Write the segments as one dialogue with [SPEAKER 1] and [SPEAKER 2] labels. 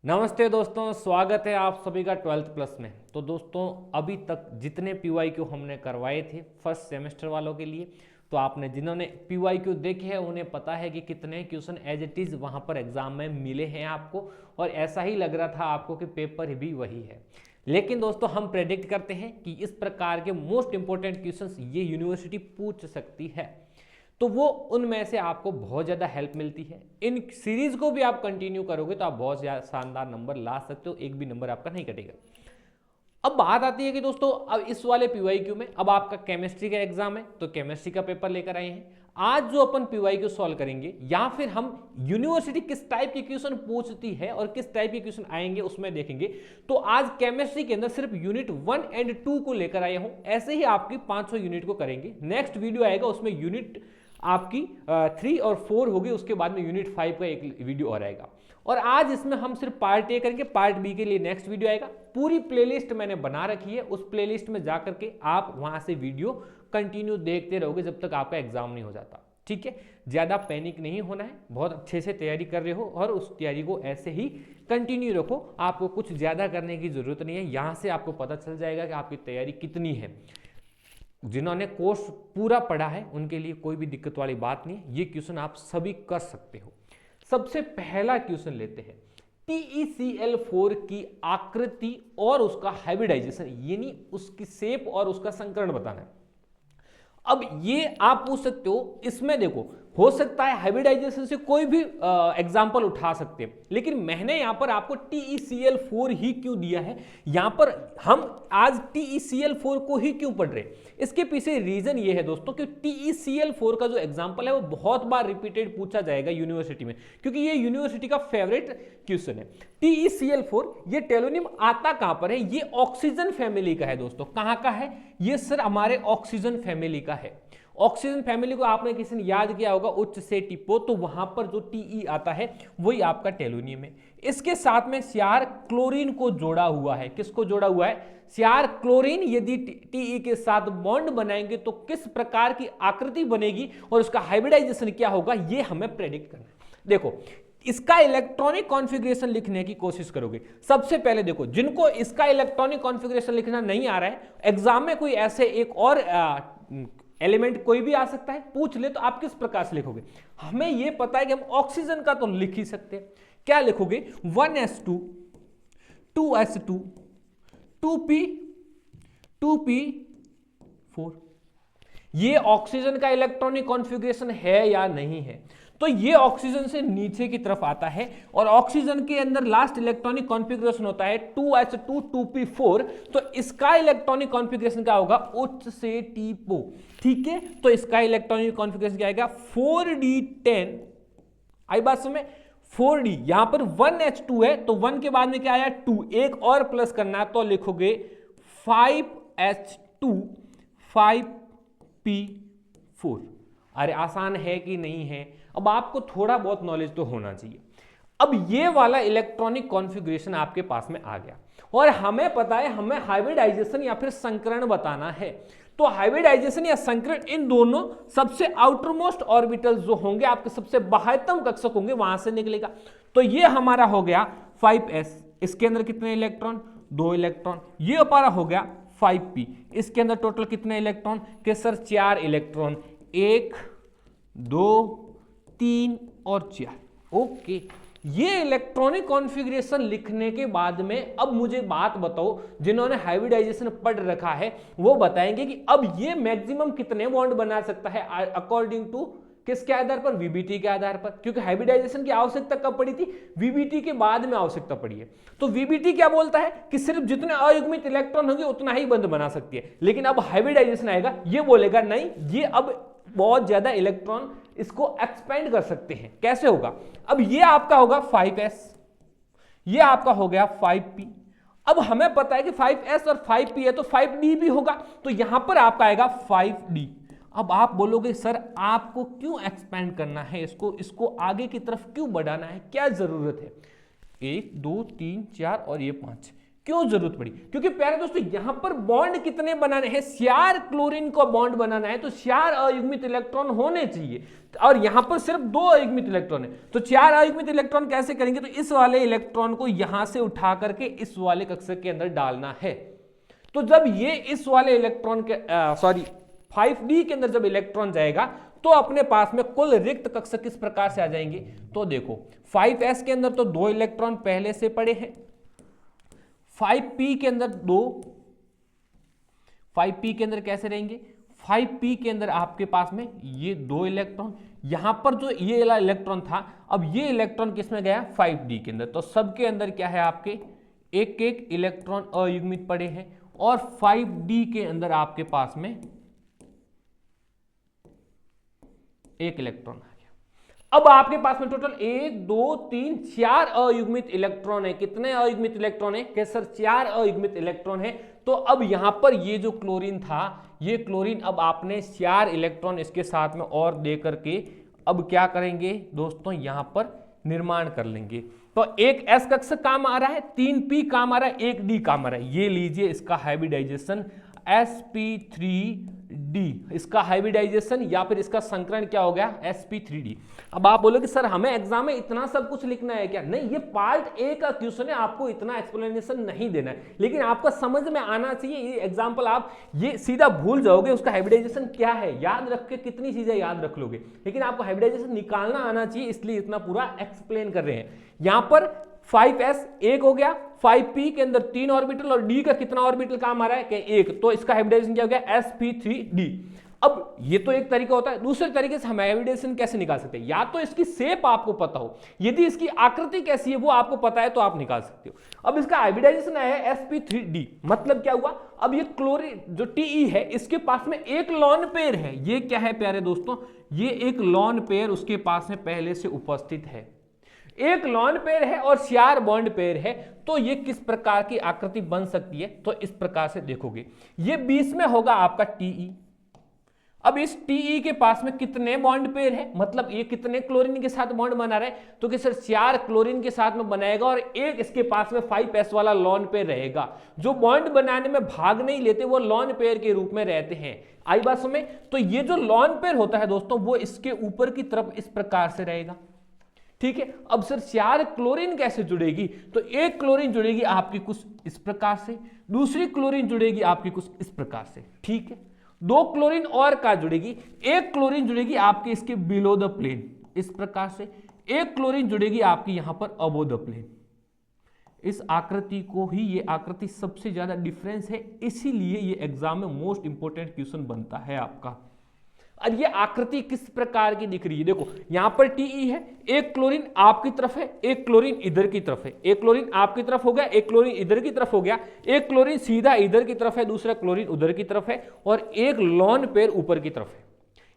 [SPEAKER 1] नमस्ते दोस्तों, स्वागत है आप सभी का 12th प्लस में। तो दोस्तों अभी तक जितने पीवाईक्यू हमने करवाए थे फर्स्ट सेमेस्टर वालों के लिए, तो आपने जिन्होंने पीवाईक्यू देखे हैं उन्हें पता है कि कितने क्वेश्चन एज इट इज़ वहाँ पर एग्जाम में मिले हैं आपको, और ऐसा ही लग रहा था आपको कि पेपर भी वही है। लेकिन दोस्तों हम प्रेडिक्ट करते हैं कि इस प्रकार के मोस्ट इंपॉर्टेंट क्वेश्चंस ये यूनिवर्सिटी पूछ सकती है, तो वो उनमें से आपको बहुत ज़्यादा हेल्प मिलती है। इन सीरीज को भी आप कंटिन्यू करोगे तो आप बहुत ज़्यादा शानदार नंबर ला सकते हो, एक भी नंबर आपका नहीं कटेगा। अब बात आती है कि दोस्तों अब इस वाले पीवाईक्यू में अब आपका केमिस्ट्री का एग्जाम है, तो केमिस्ट्री का पेपर लेकर आए हैं। आज जो अपन पीवाईक्यू सॉल्व करेंगे या फिर हम यूनिवर्सिटी किस टाइप के क्वेश्चन पूछती है और किस टाइप के क्वेश्चन आएंगे उसमें देखेंगे। तो आज केमिस्ट्री के अंदर सिर्फ यूनिट 1 एंड 2 को लेकर आया हूं, ऐसे ही आपकी 500 यूनिट को करेंगे। नेक्स्ट वीडियो आएगा उसमें यूनिट आपकी 3 और 4 होगी, उसके बाद में यूनिट 5 का एक वीडियो और आएगा। और आज इसमें हम सिर्फ पार्ट ए करेंगे, पार्ट बी के लिए नेक्स्ट वीडियो आएगा। पूरी प्लेलिस्ट मैंने बना रखी है, उस प्लेलिस्ट में जा करके आप वहां से वीडियो कंटिन्यू देखते रहोगे जब तक आपका एग्जाम नहीं हो जाता। ठीक है, ज्यादा पैनिक नहीं होना है, बहुत अच्छे से तैयारी कर रहे हो और उस तैयारी को ऐसे ही कंटिन्यू रखो। आपको कुछ ज्यादा करने की जरूरत नहीं है, यहां से आपको पता चल जाएगा कि आपकी तैयारी कितनी है। जिन्होंने कोर्स पूरा पढ़ा है उनके लिए कोई भी दिक्कत वाली बात नहीं है, ये क्वेश्चन आप सभी कर सकते हो। सबसे पहला क्वेश्चन लेते हैं, TeCl4 की आकृति और उसका हाइब्रिडाइजेशन, यानी उसकी शेप और उसका संकरण बताना है। अब ये आप पूछ सकते हो, इसमें देखो हो सकता है हाइब्रिडाइजेशन से कोई भी एग्जाम्पल उठा सकते हैं, लेकिन मैंने यहां पर आपको TeCl4 ही क्यों दिया है, यहां पर हम आज TeCl4 को ही क्यों पढ़ रहे हैं। इसके पीछे रीजन ये है दोस्तों कि TeCl4 का जो एग्जाम्पल है वो बहुत बार रिपीटेड पूछा जाएगा यूनिवर्सिटी में, क्योंकि ये यूनिवर्सिटी का फेवरेट क्वेश्चन है। TeCl4 ये टेलोनियम आता कहां पर है, ये ऑक्सीजन फैमिली का है दोस्तों। कहां का है ये सर, हमारे ऑक्सीजन फैमिली का है। ऑक्सीजन फैमिली को आपने किसी ने याद किया होगा उच्च से टिपो, तो वहां पर जो Te आता है वही आपका टेलोनियम है। इसके साथ में सियार क्लोरीन को जोड़ा हुआ है। किसको जोड़ा हुआ है, सियार क्लोरीन। यदि Te के साथ बॉन्ड बनाएंगे तो किस प्रकार की आकृति बनेगी और उसका हाइब्रिडाइजेशन क्या होगा, ये हमें प्रेडिक्ट करना है। देखो इसका इलेक्ट्रॉनिक कॉन्फ़िगरेशन लिखने की कोशिश करोगे। सबसे पहले देखो, जिनको इसका इलेक्ट्रॉनिक कॉन्फ़िगरेशन लिखना नहीं आ रहा है, एग्जाम में कोई ऐसे एक और एलिमेंट कोई भी आ सकता है, पूछ ले तो आप किस प्रकार से लिखोगे। हमें यह पता है कि हम ऑक्सीजन का तो लिख ही सकते हैं। क्या लिखोगे, 1s2 2s2 2p 2p4। ये ऑक्सीजन का इलेक्ट्रॉनिक कॉन्फ़िगरेशन है या नहीं है, तो ये ऑक्सीजन से नीचे की तरफ आता है और ऑक्सीजन के अंदर लास्ट इलेक्ट्रॉनिक कॉन्फ़िगरेशन होता है 2s2 2p4। तो इसका इलेक्ट्रॉनिक कॉन्फ़िगरेशन क्या होगा, उच्च से टिपो। ठीक है, तो इसका इलेक्ट्रॉनिक कॉन्फ़िगरेशन क्या आएगा, 4d10। आई बात समझ में, 4d। यहां पर 1h2 है तो 1 के बाद में क्या आया 2, एक और प्लस करना है तो लिखोगे 5h2 5p4। अरे आसान है कि नहीं है, अब आपको थोड़ा बहुत नॉलेज तो होना चाहिए। अब ये वाला इलेक्ट्रॉनिक कॉन्फ़िगरेशन आपके पास में आ गया और हमें पता है हमें हाइब्रिडाइजेशन या फिर संकरण बताना है। तो हाइब्रिडाइजेशन या संकरण, इन दोनों सबसे आउटरमोस्ट ऑर्बिटल जो होंगे आपके सबसे बाह्यतम कक्षक होंगे, वहां से निकलेगा। तो ये हमारा हो गया 5s, इसके अंदर कितने इलेक्ट्रॉन, 2 इलेक्ट्रॉन। ये हमारा हो गया 5p, इसके अंदर टोटल कितने इलेक्ट्रॉन के सर, 4 इलेक्ट्रॉन, 1 2 3 और 4। ओके, ये इलेक्ट्रॉनिक कॉन्फ़िगरेशन लिखने के बाद में अब मुझे बात बताओ, जिन्होंने हाइब्रिडाइजेशन पढ़ रखा है वो बताएंगे कि अब ये मैक्सिमम कितने बॉन्ड बना सकता है अकॉर्डिंग टू किसके आधार पर, वीबीटी के आधार पर। क्योंकि हाइब्रिडाइजेशन की आवश्यकता कब पड़ी थी, वीबीटी के बाद में आवश्यकता पड़ी है। तो वीबीटी क्या बोलता है कि सिर्फ जितने अयुग्मित इलेक्ट्रॉन होंगे उतना ही बंद बना सकती है, लेकिन अब हाइब्रिडाइजेशन आएगा ये बोलेगा नहीं, ये अब बहुत ज्यादा इलेक्ट्रॉन इसको एक्सपेंड कर सकते हैं। कैसे होगा, अब ये आपका होगा 5s, ये आपका हो गया 5p। अब हमें पता है कि 5s और 5p है तो 5d भी होगा, तो यहां पर आपका आएगा 5d। अब आप बोलोगे सर आपको क्यों एक्सपेंड करना है, इसको आगे की तरफ क्यों बढ़ाना है, क्या जरूरत है। 1 2 3 4 और ये 5, क्यों जरूरत पड़ी? क्योंकि प्यारे दोस्तों यहां पर बॉन्ड कितने बनाने हैं, Cr क्लोरीन को बॉन्ड बनाना है तो 4 अयुग्मित इलेक्ट्रॉन होने चाहिए, और यहां पर सिर्फ 2 अयुग्मित इलेक्ट्रॉन है। तो 4 अयुग्मित इलेक्ट्रॉन कैसे करेंगे? तो इस वाले इलेक्ट्रॉन को यहां से उठा करके इस वाले कक्षक के अंदर डालना है। तो जब ये इस वाले इलेक्ट्रॉन के 5d के अंदर जब इलेक्ट्रॉन जाएगा तो अपने पास में कुल रिक्त कक्षक किस प्रकार से आ जाएंगे? तो देखो 5s के अंदर तो 2 इलेक्ट्रॉन पहले से पड़े हैं, 5p के अंदर 2, 5p के अंदर कैसे रहेंगे? 5p के अंदर आपके पास में ये 2 इलेक्ट्रॉन, यहां पर जो ये वाला इलेक्ट्रॉन था, अब ये इलेक्ट्रॉन किसमें गया? 5d के अंदर। तो सबके अंदर क्या है? आपके एक एक इलेक्ट्रॉन अयुग्मित पड़े हैं, और 5d के अंदर आपके पास में एक इलेक्ट्रॉन आ गया। अब आपके पास में टोटल 1 2 3 4 अयुग्मित इलेक्ट्रॉन है। कितने अयुग्मित इलेक्ट्रॉन है? कि सर 4 अयुग्मित इलेक्ट्रॉन है। तो अब यहां पर ये जो क्लोरीन था, ये क्लोरीन अब आपने 4 इलेक्ट्रॉन इसके साथ में और दे करके अब क्या करेंगे दोस्तों? यहां पर निर्माण कर लेंगे। तो एक एस कक्षक काम आ रहा है, 3p काम आ रहा है, 1d काम आ रहा है। ये लीजिए इसका हाइब्रिडाइजेशन sp3d, इसका हाइब्रिडाइजेशन या फिर इसका संकरण क्या हो गया? sp3d। अब आप बोलोगे सर हमें एग्जाम में इतना सब कुछ लिखना है क्या? नहीं, ये पार्ट ए का क्वेश्चन है, आपको इतना एक्सप्लेनेशन नहीं देना है, लेकिन आपका समझ में आना चाहिए। ये एग्जाम्पल आप ये सीधा भूल जाओगे, उसका हाइब्रिडाइजेशन क्या है याद रख के कितनी चीजें याद रख लोगे, लेकिन आपको हाइब्रिडाइजेशन निकालना आना चाहिए, इसलिए इतना पूरा एक्सप्लेन कर रहे हैं। यहां पर 5s 1 हो गया, 5p के अंदर 3 ऑर्बिटल, और d का कितना ऑर्बिटल काम आ रहा है? कि 1, तो इसका हाइब्रिडाइजेशन क्या हो गया? sp3d। अब ये तो एक तरीका होता है। दूसरे तरीके से हम हाइब्रिडाइजेशन कैसे निकाल सकते हैं? या तो इसकी शेप आपको पता हो, यदि इसकी आकृति कैसी है वो आपको पता है तो आप निकाल सकते हो। अब इसका हाइब्रिडाइजेशन आया है sp3d, मतलब क्या हुआ? अब ये क्लोरीन जो Te है इसके पास में एक लॉन पेयर है। ये क्या है प्यारे दोस्तों? ये एक लॉन पेयर उसके पास में पहले से उपस्थित है। एक लॉन पेयर है और 4 बॉन्ड पेयर है, तो ये किस प्रकार की आकृति बन सकती है? तो इस प्रकार से देखोगे, ये 20 में होगा आपका Te। अब इस Te के पास में कितने बॉन्ड पेयर है? मतलब ये कितने क्लोरीन के साथ बॉन्ड बना रहा है? तो कि सर 4 क्लोरीन के साथ में बनाएगा, और एक इसके पास में 5s वाला लॉन पेयर रहेगा। जो बॉन्ड बनाने में भाग नहीं लेते वो लॉन पेयर के रूप में रहते हैं। आई बात समझ? तो ये जो लॉन पेयर होता है दोस्तों, वो इसके ऊपर की तरफ इस प्रकार से रहेगा। ठीक है। अब सर 4 क्लोरीन कैसे जुड़ेगी? तो एक क्लोरीन जुड़ेगी आपकी कुछ इस प्रकार से, दूसरी क्लोरीन जुड़ेगी आपकी कुछ इस प्रकार से। ठीक है। 2 क्लोरीन और का जुड़ेगी, एक क्लोरीन जुड़ेगी आपके इसके बिलो द प्लेन इस प्रकार से, एक क्लोरीन जुड़ेगी आपकी यहां पर अबो द प्लेन। इस आकृति को ही, ये आकृति सबसे ज्यादा डिफरेंस है, इसीलिए ये एग्जाम में मोस्ट इंपोर्टेंट क्वेश्चन बनता है आपका। और ये आकृति किस प्रकार की दिख रही है? देखो यहां पर Te है, एक क्लोरीन आपकी तरफ है, एक क्लोरीन इधर की तरफ है, एक क्लोरीन आपकी तरफ हो गया, एक क्लोरीन इधर की तरफ हो गया, एक क्लोरीन सीधा इधर की तरफ है, दूसरा क्लोरीन उधर की तरफ है, और एक लॉन पेयर ऊपर की तरफ है।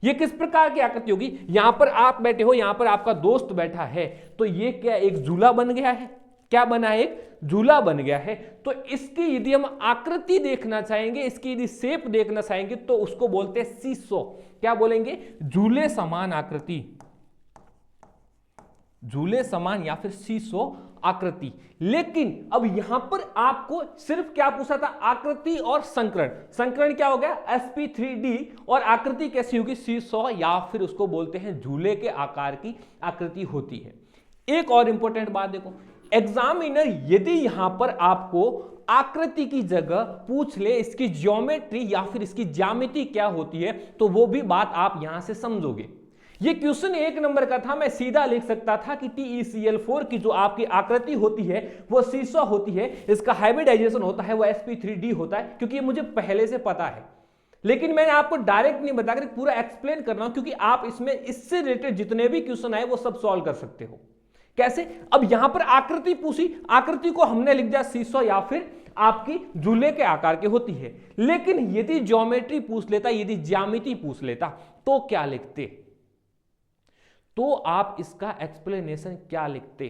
[SPEAKER 1] ये किस प्रकार की आकृति होगी? यहां पर आप बैठे हो, यहां पर आपका दोस्त बैठा है, तो ये क्या एक झूला बन गया है? क्या बना है? एक झूला बन गया है। तो इसकी यदि हम आकृति देखना चाहेंगे, इसकी यदि शेप देखना चाहेंगे, तो उसको बोलते हैं सीसो। क्या बोलेंगे? झूले समान आकृति, झूले समान या फिर सीसो आकृति। लेकिन अब यहां पर आपको सिर्फ क्या पूछा था? आकृति और संकरण। संकरण क्या हो गया? sp3d, और आकृति कैसी होगी? सीसो, या फिर उसको बोलते हैं झूले के आकार की आकृति होती है। एक और इंपॉर्टेंट बात देखो, एग्जामिनर यदि यहां पर आपको आकृति की जगह पूछ ले इसकी ज्योमेट्री या फिर इसकी ज्यामिति क्या होती है, तो वो भी बात आप यहां से समझोगे। ये क्वेश्चन 1 नंबर का था, मैं सीधा लिख सकता था कि TeCl4 की जो आपकी आकृति होती है वो सीसो होती है, इसका हाइब्रिडाइजेशन होता है वो sp3d होता है, क्योंकि ये मुझे पहले से पता है। लेकिन मैंने आपको डायरेक्ट नहीं बताकर पूरा एक्सप्लेन कर रहा हूं, क्योंकि आप इसमें इससे रिलेटेड जितने भी क्वेश्चन आए वो सब सॉल्व कर सकते हो। कैसे? अब यहां पर आकृति पूछी, आकृति को हमने लिख दिया सीसो या फिर आपकी झूले के आकार की होती है। लेकिन यदि ज्योमेट्री पूछ लेता, यदि ज्यामिति पूछ लेता, तो क्या लिखते? तो आप इसका एक्सप्लेनेशन क्या लिखते?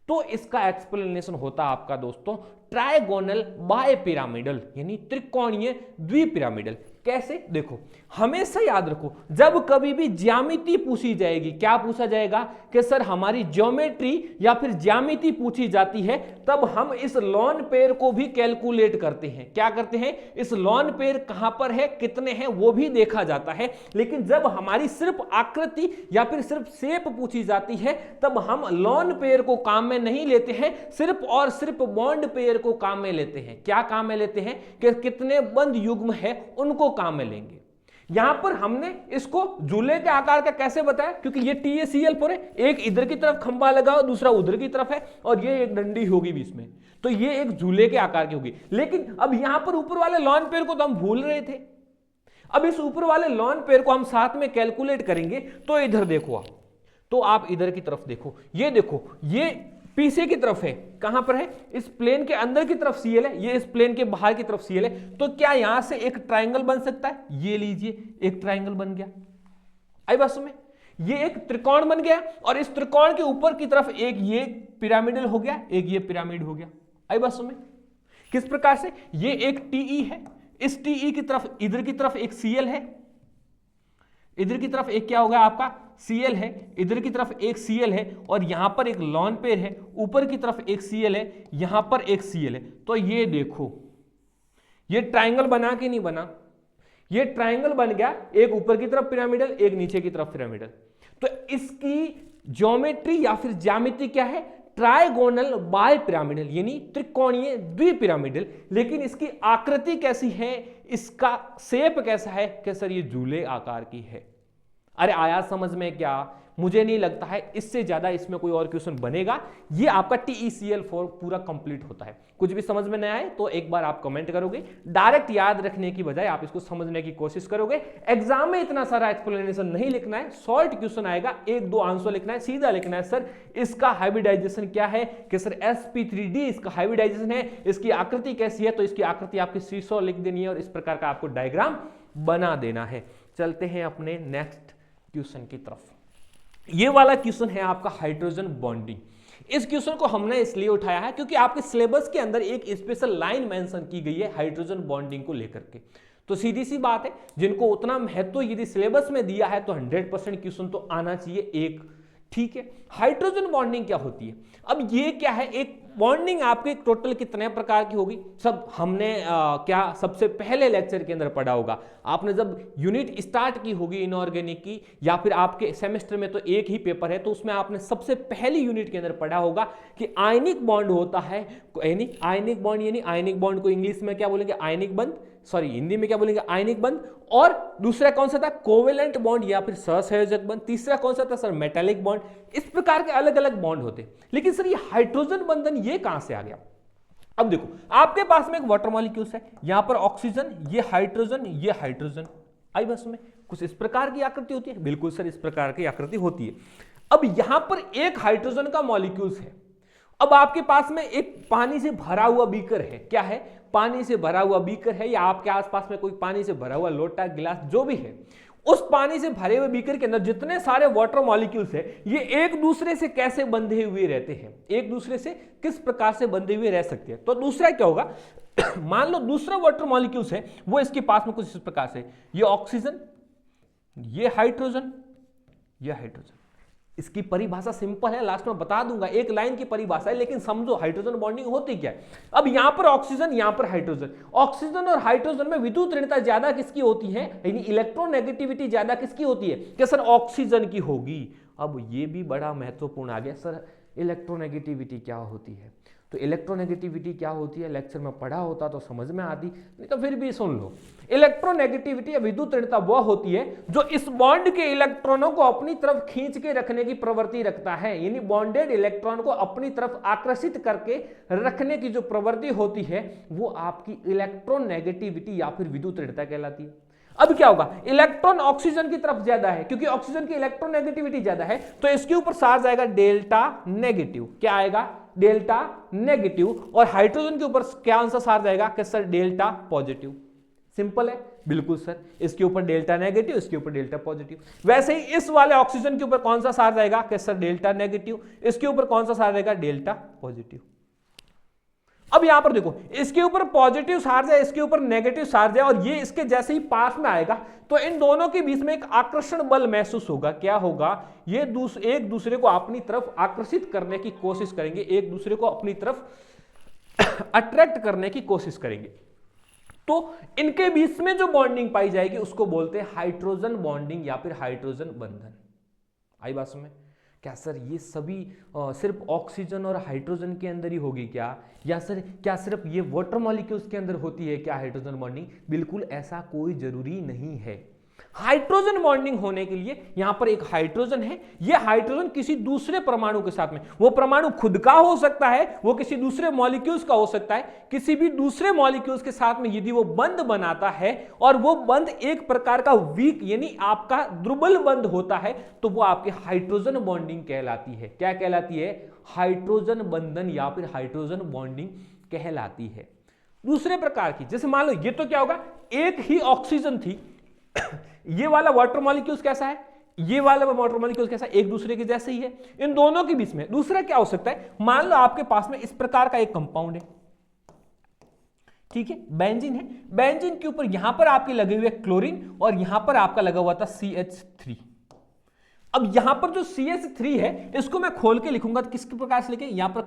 [SPEAKER 1] तो इसका एक्सप्लेनेशन होता आपका दोस्तों ट्राइगोनल बाय पिरामिडल, यानी त्रिकोणीय द्विपिरामिडल। कैसे? देखो, हमेशा याद रखो, जब कभी भी ज्यामिति पूछी जाएगी, क्या पूछा जाएगा कि सर हमारी ज्योमेट्री या फिर ज्यामिति पूछी जाती है, तब हम इस लॉन पेयर को भी कैलकुलेट करते हैं। क्या करते हैं? इस लॉन पेयर कहां पर है, कितने हैं, वो भी देखा जाता है। लेकिन जब हमारी सिर्फ आकृति या फिर सिर्फ शेप पूछी जाती है, तब हम लॉन पेयर को काम में नहीं लेते हैं, सिर्फ और सिर्फ बॉन्ड पेयर को काम में लेते हैं। क्या काम में लेते हैं? कि कितने बंद युग्म है उनको काम में लेंगे। यहां पर हमने इसको झूले के आकार का कैसे बताया? क्योंकि ये TaCl4 है, एक इधर की तरफ खंभा लगा और दूसरा उधर की तरफ है, और ये एक डंडी होगी बीच में, तो ये एक झूले के आकार की होगी। लेकिन अब यहां पर ऊपर वाले लॉन पेयर को तो हम भूल रहे थे, अब इस ऊपर वाले लॉन पेयर को हम साथ में कैलकुलेट करेंगे। तो इधर देखो आप, तो आप इधर की तरफ देखो, ये देखो, ये पीछे की तरफ है, कहां पर है? इस प्लेन के अंदर की तरफ Cl है, ये इस प्लेन के बाहर की तरफ Cl है। तो क्या यहां से एक ट्राइंगल बन सकता है? ये लीजिए, एक ट्राइंगल बन गया। आई बात समझ में? ये एक त्रिकोण बन गया, और इस त्रिकोण के ऊपर की तरफ एक ये पिरामिडल हो गया, एक ये पिरामिड हो गया। आई बात समझ में? किस प्रकार से? ये एक TE है, इस TE की तरफ, इधर की तरफ एक Cl है, इधर की तरफ एक क्या होगा आपका Cl है, इधर की तरफ एक Cl है, और यहां पर एक लॉन पेयर है, ऊपर की तरफ एक Cl है, यहां पर एक Cl है। तो ये देखो, ये ट्राइंगल बना कि नहीं बना? ये ट्राइंगल बन गया, एक ऊपर की तरफ पिरामिडल, एक नीचे की तरफ पिरामिडल। तो इसकी ज्योमेट्री या फिर ज्यामिति क्या है? ट्राइगोनल बाय पिरामिडल, यानी त्रिकोणीय द्विपिरामिडल। लेकिन इसकी आकृति कैसी है, इसका शेप कैसा है? कि सर ये झूले आकार की है। अरे आया समझ में क्या? मुझे नहीं लगता है इससे ज्यादा इसमें कोई और क्वेश्चन बनेगा। ये आपका TeCl4 पूरा कंप्लीट होता है। कुछ भी समझ में नहीं आए तो एक बार आप कमेंट करोगे, डायरेक्ट याद रखने की बजाय आप इसको समझने की कोशिश करोगे। एग्जाम में इतना सारा एक्सप्लेनेशन नहीं लिखना है, शॉर्ट क्वेश्चन आएगा, 1-2 आंसर लिखना है, सीधा लिखना है सर इसका हाइब्रिडाइजेशन क्या है, कि सर sp3d इसका हाइब्रिडाइजेशन है, इसकी आकृति कैसी है, तो इसकी आकृति आपकी सीसॉ लिख देनी है, और इस प्रकार का आपको डायग्राम बना देना है। चलते हैं अपने नेक्स्ट क्वेश्चन की तरफ। ये वाला क्वेश्चन है आपका हाइड्रोजन बॉन्डिंग। इस क्वेश्चन को हमने इसलिए उठाया है क्योंकि आपके सिलेबस के अंदर एक स्पेशल लाइन मेंशन की गई है हाइड्रोजन बॉन्डिंग को लेकर के। तो सीधी सी बात है, जिनको उतना महत्व यदि सिलेबस में दिया है तो 100% क्वेश्चन तो आना चाहिए एक। ठीक है, हाइड्रोजन बॉन्डिंग क्या होती है? अब ये क्या है, एक बॉन्डिंग आपके टोटल कितने प्रकार की होगी, सब हमने क्या सबसे पहले लेक्चर के अंदर पढ़ा होगा। आपने जब यूनिट स्टार्ट की होगी इनऑर्गेनिक की, या फिर आपके सेमेस्टर में तो एक ही पेपर है, तो उसमें आपने सबसे पहली यूनिट के अंदर पढ़ा होगा कि आयनिक बॉन्ड होता है, यानी आयनिक बॉन्ड, यानी आयनिक बॉन्ड को इंग्लिश में क्या बोलेंगे? आयनिक बंध, सॉरी हिंदी में क्या बोलेंगे? आयनिक बंध। और दूसरा कौन सा था? कोवेलेंट बॉन्ड या फिर सहसंयोजक बंध। तीसरा कौन सा था सर? Metallic bond. इस प्रकार के अलग अलग बॉन्ड होते। लेकिन सर ये हाइड्रोजन बंधन ये कहां से आ गया? अब देखो, आपके पास में एक वाटर मॉलिक्यूल्स है, यहां पर ऑक्सीजन, ये हाइड्रोजन, ये हाइड्रोजन। आई बस में कुछ इस प्रकार की आकृति होती है। बिल्कुल सर, इस प्रकार की आकृति होती है। अब यहां पर एक हाइड्रोजन का मॉलिक्यूल्स है। अब आपके पास में एक पानी से भरा हुआ बीकर है। क्या है? पानी से भरा हुआ बीकर है, या आपके आसपास में कोई पानी से भरा हुआ लोटा, गिलास, जो भी है, उस पानी से भरे हुए बीकर के अंदर जितने सारे वाटर मॉलिक्यूल्स है, ये एक दूसरे से कैसे बंधे हुए रहते हैं, एक दूसरे से किस प्रकार से बंधे हुए रह सकते हैं? तो दूसरा क्या होगा? मान लो दूसरा वाटर मॉलिक्यूल्स है, वो इसके पास में कुछ इस प्रकार से, ये ऑक्सीजन, ये हाइड्रोजन, ये हाइड्रोजन। इसकी परिभाषा सिंपल है, लास्ट में बता दूंगा, एक लाइन की परिभाषा है, लेकिन समझो हाइड्रोजन बॉन्डिंग होती क्या है। अब यहां पर ऑक्सीजन, यहां पर हाइड्रोजन। ऑक्सीजन और हाइड्रोजन में विद्युत ऋणता ज्यादा किसकी होती है, यानी इलेक्ट्रोनेगेटिविटी ज्यादा किसकी होती है? कि सर ऑक्सीजन की होगी। अब ये भी बड़ा महत्वपूर्ण आ गया, सर इलेक्ट्रोनेगेटिविटी क्या होती है? तो इलेक्ट्रोनेगेटिविटी क्या होती है लेक्चर में पढ़ा होता तो समझ में आती, नहीं तो फिर भी सुन लो। इलेक्ट्रोनेगेटिविटी या विद्युत ऋणता वह होती है जो इस बॉन्ड के इलेक्ट्रॉनों को अपनी तरफ खींच के रखने की प्रवृत्ति रखता है, यानी बॉन्डेड इलेक्ट्रॉन को अपनी तरफ आकर्षित करके रखने की जो प्रवृत्ति होती है वो आपकी इलेक्ट्रोनेगेटिविटी या फिर विद्युत ऋणता कहलाती है। अब क्या होगा? इलेक्ट्रॉन ऑक्सीजन की तरफ ज्यादा है, क्योंकि ऑक्सीजन की इलेक्ट्रोनेगेटिविटी ज्यादा है, तो इसके ऊपर चार्ज आएगा डेल्टा नेगेटिव। क्या आएगा? Delta negative. और हाइड्रोजन के ऊपर क्या आंसर चार्ज आएगा? कि सर डेल्टा पॉजिटिव। सिंपल है, बिल्कुल सर, इसके ऊपर डेल्टा नेगेटिव, इसके ऊपर डेल्टा पॉजिटिव। वैसे ही इस वाले ऑक्सीजन के ऊपर कौन सा चार्ज आएगा? कि सर डेल्टा नेगेटिव। इसके ऊपर कौन सा चार्ज आएगा? Delta positive.
[SPEAKER 2] अब यहां पर देखो, इसके ऊपर पॉजिटिव चार्ज है, इसके ऊपर नेगेटिव चार्ज है, और ये इसके जैसे ही पास में आएगा तो इन दोनों के बीच में एक आकर्षण बल महसूस होगा। क्या होगा? ये एक दूसरे को अपनी तरफ आकर्षित करने की कोशिश करेंगे, एक दूसरे को अपनी तरफ अट्रैक्ट करने की कोशिश करेंगे। तो इनके बीच में जो बॉन्डिंग पाई जाएगी उसको बोलते हैं हाइड्रोजन बॉन्डिंग या फिर हाइड्रोजन बंधन। आई बात समझ? क्या सर ये सभी सिर्फ ऑक्सीजन और हाइड्रोजन के अंदर ही होगी क्या? या सर क्या सिर्फ ये वाटर मॉलिक्यूल्स के अंदर होती है क्या हाइड्रोजन बॉन्डिंग? बिल्कुल ऐसा कोई जरूरी नहीं है। हाइड्रोजन बॉन्डिंग होने के लिए यहां पर एक हाइड्रोजन है, यह हाइड्रोजन किसी दूसरे परमाणु के साथ में, वो परमाणु खुद का हो सकता है, वो किसी दूसरे मॉलिक्यूल्स का हो सकता है, किसी भी दूसरे मॉलिक्यूल्स के साथ में यदि वो बंध बनाता है और वो बंध एक प्रकार का वीक यानी आपका दुर्बल बंध होता है तो वो आपकी हाइड्रोजन बॉन्डिंग कहलाती है। क्या कहलाती है? हाइड्रोजन बंधन या फिर हाइड्रोजन बॉन्डिंग कहलाती है। दूसरे प्रकार की, जैसे मान लो ये तो क्या होगा, एक ही ऑक्सीजन थी, ये वाला वाटर मॉलिक्यूल्स कैसा है, ये वाला वाटर मॉलिक्यूल्स कैसा है, एक दूसरे के जैसे ही है। इन दोनों के बीच में दूसरा क्या हो सकता है, मान लो आपके पास में इस प्रकार का एक कंपाउंड है, ठीक है, बेंजीन है, बेंजीन के ऊपर यहां पर आपके लगे हुए क्लोरीन और यहां पर आपका लगा हुआ था CH3। अब यहां पर जो CH3 है इसको मैं खोल के लिखूंगा तो किस प्रकार से लिखे, यहां पर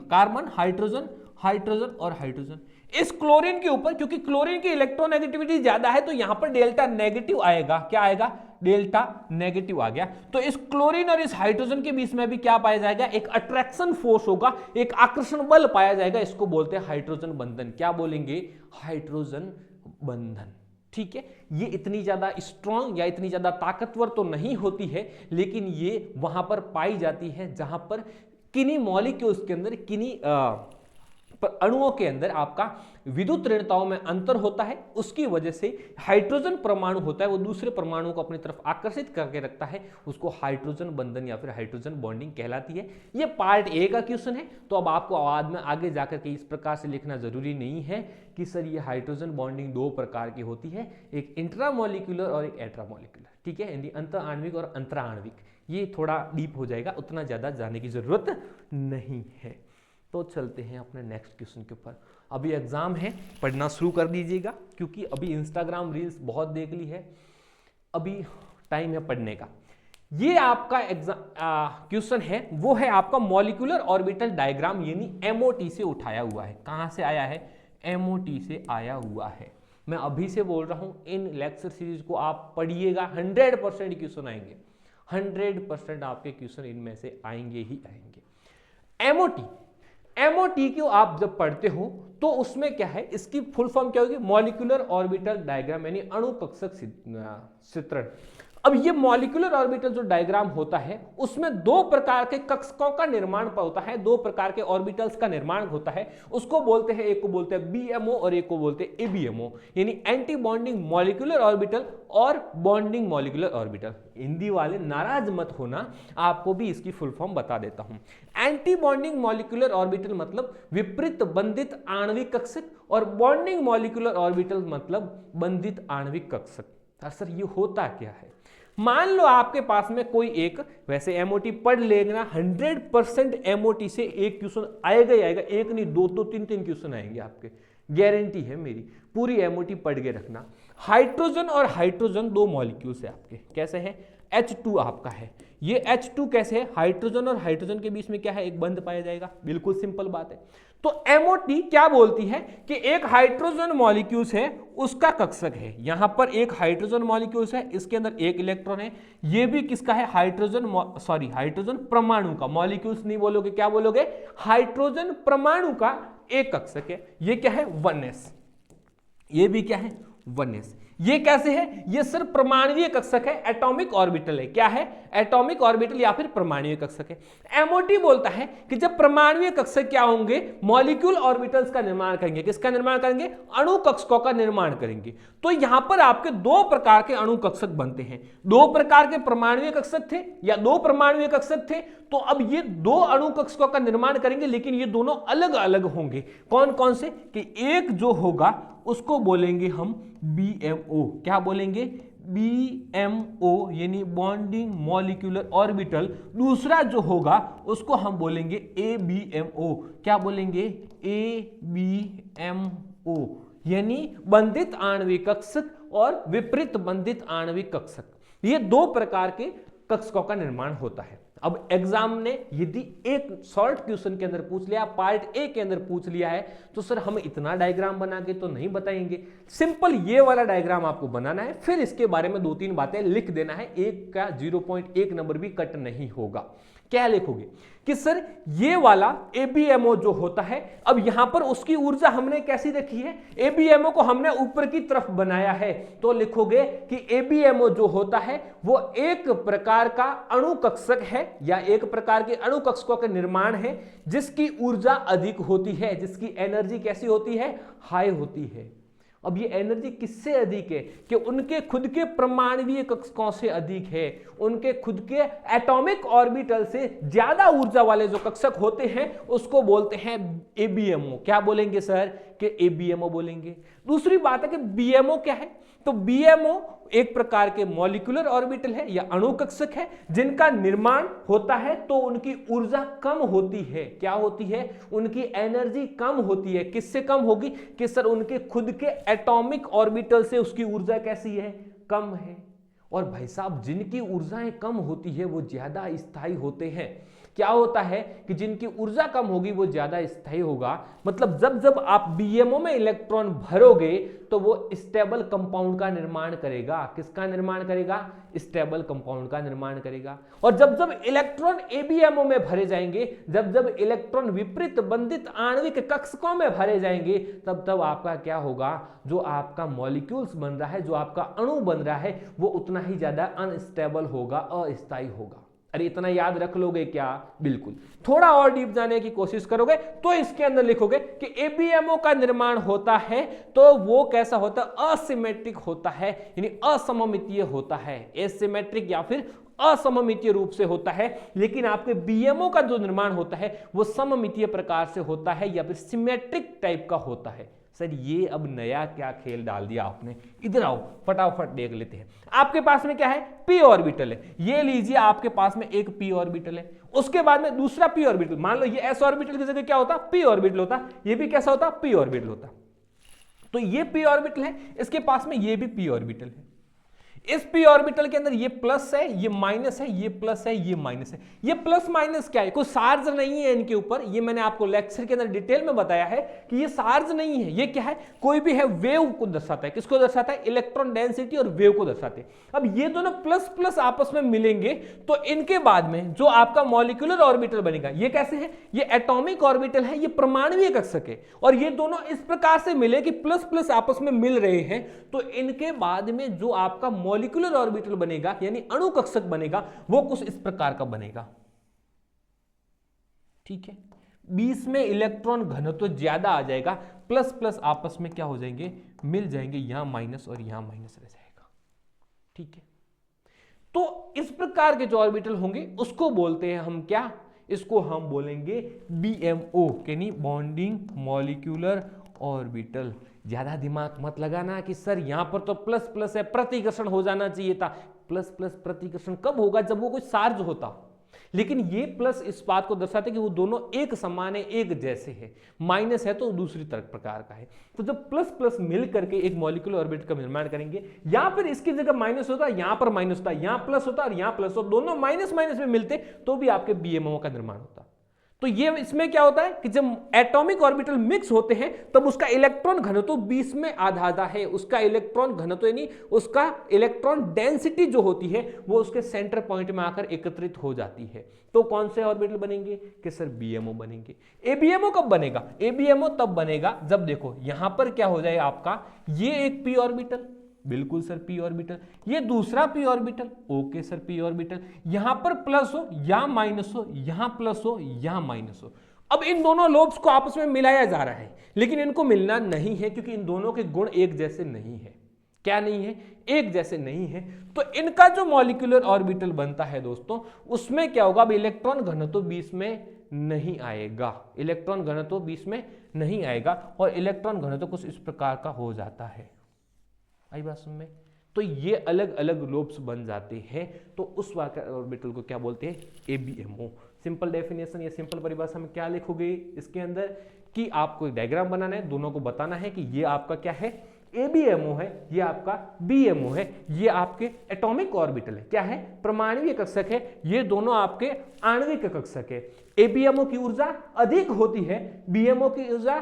[SPEAKER 2] कार्बन, हाइड्रोजन, हाइड्रोजन और हाइड्रोजन। इस क्लोरीन के ऊपर क्योंकि क्लोरीन की इलेक्ट्रोनेगेटिविटी ज्यादा है तो यहां पर डेल्टा नेगेटिव आएगा। क्या आएगा? डेल्टा नेगेटिव आ गया। तो इस क्लोरीन और इस हाइड्रोजन के बीच में भी क्या पाया जाएगा? एक अट्रैक्शन फोर्स होगा, एक आकर्षण बल पाया जाएगा। इसको बोलते हैं हाइड्रोजन बंधन। क्या बोलेंगे? हाइड्रोजन बंधन। ठीक है, ये इतनी ज्यादा स्ट्रॉन्ग या इतनी ज्यादा ताकतवर तो नहीं होती है, लेकिन ये वहां पर पाई जाती है जहां पर किन्हीं मॉलिक्यूल्स के अंदर, किन्हीं अणुओं के अंदर आपका विद्युत ऋणताओं में अंतर होता है। उसकी वजह से हाइड्रोजन परमाणु होता है वो दूसरे परमाणु को अपनी तरफ आकर्षित करके रखता है, उसको हाइड्रोजन बंधन या फिर हाइड्रोजन बॉन्डिंग कहलाती है। ये पार्ट ए का क्वेश्चन है, तो अब आपको आवाज में आगे जाकर के इस प्रकार से लिखना जरूरी नहीं है कि सर ये हाइड्रोजन बॉन्डिंग दो प्रकार की होती है, एक इंट्रामोलिकुलर और एक एट्रामोलिकुलर। ठीक है, यानी अंतर आणविक और अंतरा आणविक। ये थोड़ा डीप हो जाएगा, उतना ज्यादा जाने की जरूरत नहीं है। तो चलते हैं अपने नेक्स्ट क्वेश्चन के ऊपर। अभी एग्जाम है, पढ़ना शुरू कर दीजिएगा क्योंकि अभी इंस्टाग्राम रील्स बहुत देख ली है, अभी टाइम है पढ़ने का। ये आपका एग्जाम क्वेश्चन है वो है आपका मॉलिक्यूलर ऑर्बिटल डायग्राम, यानी MOT से उठाया हुआ है। कहां से आया है? MOT से आया हुआ है। मैं अभी से बोल रहा हूं, इन लेक्चर सीरीज को आप पढ़िएगा, 100% क्वेश्चन आएंगे, 100% आपके क्वेश्चन इनमें से आएंगे ही आएंगे। MOT को आप जब पढ़ते हो तो उसमें क्या है, इसकी फुल फॉर्म क्या होगी? मॉलिक्यूलर ऑर्बिटल डायग्राम, यानी अणु कक्षक चित्रण। अब ये मॉलिक्यूलर ऑर्बिटल जो डायग्राम होता है उसमें दो प्रकार के कक्षकों का निर्माण होता है, दो प्रकार के ऑर्बिटल्स का निर्माण होता है। उसको बोलते हैं, एक को बोलते हैं BMO और एक को बोलते हैं ABMO, यानी एंटी बॉन्डिंग मॉलिक्यूलर ऑर्बिटल और बॉन्डिंग मॉलिक्यूलर ऑर्बिटल। हिंदी वाले नाराज मत होना, आपको भी इसकी फुल फॉर्म बता देता हूं। एंटी बॉन्डिंग मॉलिक्यूलर ऑर्बिटल मतलब विपरीत बंधित आणविक कक्षक, और बॉन्डिंग मॉलिक्यूलर ऑर्बिटल मतलब बंधित आणविक कक्षक। सर ये होता क्या है? मान लो आपके पास में कोई एक, वैसे MOT पढ़ लेना, 100% MOT से एक क्वेश्चन आएगा ही आएगा, एक नहीं दो तो तीन क्वेश्चन आएंगे आपके, गारंटी है मेरी। पूरी MOT पढ़ के रखना। हाइड्रोजन और हाइड्रोजन दो मॉलिक्यूल्स है आपके, कैसे हैं? H2 आपका है, ये H2 कैसे है? हाइड्रोजन और हाइड्रोजन के बीच में क्या है? एक बंध पाया जाएगा, बिल्कुल सिंपल बात है। तो MOT क्या बोलती है कि एक हाइड्रोजन मॉलिक्यूल्स है उसका कक्षक है, यहां पर एक हाइड्रोजन मॉलिक्यूल्स है, इसके अंदर एक इलेक्ट्रॉन है, ये भी किसका है? हाइड्रोजन परमाणु का, मॉलिक्यूल्स नहीं बोलोगे, क्या बोलोगे? हाइड्रोजन परमाणु का एक कक्षक है। ये क्या है? 1s। ये भी क्या है? 1s। ये कैसे है? ये सिर्फ परमाणुीय कक्षक है, एटॉमिक ऑर्बिटल है। क्या है? एटॉमिक ऑर्बिटल या फिर परमाणुीय कक्षक है। MOT बोलता है कि जब परमाणुीय कक्षक क्या होंगे? मॉलिक्यूल ऑर्बिटल्स का निर्माण करेंगे। किसका निर्माण करेंगे? अणु कक्षकों का निर्माण करेंगे। तो यहां पर आपके दो प्रकार के अणु कक्षक बनते हैं। दो प्रकार के परमाणुीय कक्षक थे या दो परमाणुीय कक्षक थे, तो अब ये दो अणु कक्षकों का निर्माण करेंगे, लेकिन ये दोनों अलग अलग होंगे। कौन कौन से? कि एक जो होगा उसको बोलेंगे हम BMO। क्या बोलेंगे? BMO यानी बॉन्डिंग मॉलिक्यूलर ऑर्बिटल, दूसरा जो होगा उसको हम बोलेंगे ABMO। क्या बोलेंगे? ABMO यानी बंधित आणविक कक्षक और विपरीत बंधित आणविक कक्षक। ये दो प्रकार के कक्षकों का निर्माण होता है। अब एग्जाम ने यदि एक शॉर्ट क्वेश्चन के अंदर पूछ लिया, पार्ट ए के अंदर पूछ लिया है, तो सर हम इतना डायग्राम बना के तो नहीं बताएंगे। सिंपल ये वाला डायग्राम आपको बनाना है, फिर इसके बारे में 2-3 बातें लिख देना है। एक का 0.1 नंबर भी कट नहीं होगा। क्या लिखोगे कि सर ये वाला ABMO जो होता है, अब यहां पर उसकी ऊर्जा हमने कैसी रखी है? ABMO को हमने ऊपर की तरफ बनाया है, तो लिखोगे कि ABMO जो होता है वो एक प्रकार का अणु कक्षक है या एक प्रकार के अणु कक्षकों का निर्माण है जिसकी ऊर्जा अधिक होती है, जिसकी एनर्जी कैसी होती है? हाई होती है। अब ये एनर्जी किससे अधिक है? कि उनके खुद के परमाणुीय कक्षकों से अधिक है, उनके खुद के एटॉमिक ऑर्बिटल से ज्यादा ऊर्जा वाले जो कक्षक होते हैं उसको बोलते हैं ABMO। क्या बोलेंगे सर? कि ABMO बोलेंगे। दूसरी बात है कि BMO क्या है? तो BMO एक प्रकार के मॉलिक्यूलर ऑर्बिटल है या अणु कक्षक है जिनका निर्माण होता है तो उनकी ऊर्जा कम होती है। क्या होती है? उनकी एनर्जी कम होती है। किससे कम होगी? कि सर उनके खुद के एटॉमिक ऑर्बिटल से उसकी ऊर्जा कैसी है? कम है। और भाई साहब जिनकी ऊर्जाएं कम होती है वो ज्यादा स्थायी होते हैं। क्या होता है कि जिनकी ऊर्जा कम होगी वो ज्यादा स्थायी होगा। मतलब जब जब आप BMO में इलेक्ट्रॉन भरोगे तो वो स्टेबल कंपाउंड का निर्माण करेगा। किसका निर्माण करेगा? स्टेबल कंपाउंड का निर्माण करेगा। और जब जब इलेक्ट्रॉन ABMO में भरे जाएंगे, जब जब इलेक्ट्रॉन विपरीत बंधित आणविक कक्षकों में भरे जाएंगे, तब तब आपका क्या होगा? जो आपका मॉलिक्यूल्स बन रहा है, जो आपका अणु बन रहा है, वो उतना ही ज्यादा अनस्टेबल होगा, अस्थायी होगा। अरे इतना याद रख लोगे क्या? बिल्कुल। थोड़ा और डीप जाने की कोशिश करोगे तो इसके अंदर लिखोगे कि ABMO का निर्माण होता है तो वो कैसा होता है? असिमेट्रिक होता है, यानी असममितीय होता है। एसिमेट्रिक या फिर असममितीय रूप से होता है। लेकिन आपके BMO का जो निर्माण होता है वो सममितीय प्रकार से होता है या फिर सिमेट्रिक टाइप का होता है। सर ये अब नया क्या खेल डाल दिया आपने? इधर आओ फटाफट देख लेते हैं। आपके पास में क्या है? p ऑर्बिटल है। ये लीजिए आपके पास में एक p ऑर्बिटल है, उसके बाद में दूसरा p ऑर्बिटल। मान लो ये s ऑर्बिटल की जगह क्या होता? p ऑर्बिटल होता। ये भी कैसा होता? p ऑर्बिटल होता। तो ये p ऑर्बिटल है, इसके पास में ये भी p ऑर्बिटल है। इस p ऑर्बिटल के अंदर ये प्लस है, ये माइनस है, ये प्लस है, ये माइनस है। ये प्लस माइनस क्या है? कोई चार्ज नहीं है इनके ऊपर। ये मैंने आपको लेक्चर के अंदर डिटेल में बताया है कि ये चार्ज नहीं है। ये क्या है? कोई भी है, वेव को दर्शाता है। किसको दर्शाता है? इलेक्ट्रॉन डेंसिटी और वेव को दर्शाते हैं। अब ये दोनों प्लस प्लस आपस में मिलेंगे तो इनके बाद में जो आपका मॉलिक्यूलर ऑर्बिटल बनेगा, ये कैसे है? ये एटॉमिक ऑर्बिटल है, ये परमाणुीय कक्षक है। और ये दोनों इस प्रकार से मिले कि प्लस प्लस आपस में मिल रहे हैं, तो इनके बाद में जो आपका मॉलिक्यूलर ऑर्बिटल बनेगा यानी अणु कक्षक बनेगा वो कुछ इस प्रकार का बनेगा। ठीक है, बीच में इलेक्ट्रॉन घनत्व तो ज्यादा आ जाएगा, प्लस प्लस आपस में क्या हो जाएंगे? मिल जाएंगे। यहां माइनस और यहां माइनस रह जाएगा। ठीक है, तो इस प्रकार के जो ऑर्बिटल होंगे उसको बोलते हैं हम क्या? इसको हम बोलेंगे BMO यानी बॉन्डिंग मॉलिक्यूलर ऑर्बिटल। ज्यादा दिमाग मत लगाना कि सर यहां पर तो प्लस प्लस है, प्रतिकर्षण हो जाना चाहिए था। प्लस प्लस प्रतिकर्षण कब होगा? जब वो कोई चार्ज होता। लेकिन ये प्लस इस बात को दर्शाते कि वो दोनों एक समान है, एक जैसे है। माइनस है तो दूसरी तरह प्रकार का है। तो जब प्लस प्लस मिल करके एक मॉलिक्यूलर ऑर्बिटल का निर्माण करेंगे, या फिर इसकी जगह माइनस होता, यहां पर माइनस होता, यहां प्लस होता और यहां प्लस होता, दोनों माइनस माइनस में मिलते तो भी आपके BMO का निर्माण होता। तो ये इसमें क्या होता है कि जब एटॉमिक ऑर्बिटल मिक्स होते हैं तब उसका इलेक्ट्रॉन घनत्व 20 में आधा आधा है। उसका इलेक्ट्रॉन घनत्व यानी उसका इलेक्ट्रॉन डेंसिटी जो होती है वो उसके सेंटर पॉइंट में आकर एकत्रित हो जाती है। तो कौन से ऑर्बिटल बनेंगे? कि सर BMO बनेंगे। ABMO कब बनेगा? ABMO तब बनेगा जब देखो यहां पर क्या हो जाए आपका, ये एक p ऑर्बिटल, बिल्कुल सर p ऑर्बिटल, ये दूसरा p orbital, okay sir p orbital, यहां पर प्लस हो या माइनस हो, यहां प्लस हो यहां माइनस हो। अब इन दोनों लोब्स को आपस में मिलाया जा रहा है, लेकिन इनको मिलना नहीं है क्योंकि इन दोनों के गुण एक जैसे नहीं है। क्या नहीं है? एक जैसे नहीं है। तो इनका जो मॉलिक्यूलर ऑर्बिटल बनता है दोस्तों, उसमें क्या होगा? अब इलेक्ट्रॉन घनत्व 20 में नहीं आएगा, इलेक्ट्रॉन घनत्व 20 में नहीं आएगा और इलेक्ट्रॉन घनत्व कुछ इस प्रकार का हो जाता है। आई बात समझ में? तो ये अलग अलग लोब्स बन जाते हैं, तो उस वाटर ऑर्बिटल को क्या बोलते हैं, एबीएमओ। सिंपल डेफिनेशन या सिंपल परिभाषा में क्या लिखोगे इसके अंदर कि आपको एक डायग्राम बनाना है, दोनों को बताना है कि ये आपका क्या है, एबीएमओ है, ये आपका बीएमओ है, ये आपके एटॉमिक ऑर्बिटल है, क्या है, परमाणुीय कक्षक है, ये दोनों आपके आणविक कक्षक है। एबीएमओ की ऊर्जा अधिक होती है, बीएमओ की ऊर्जा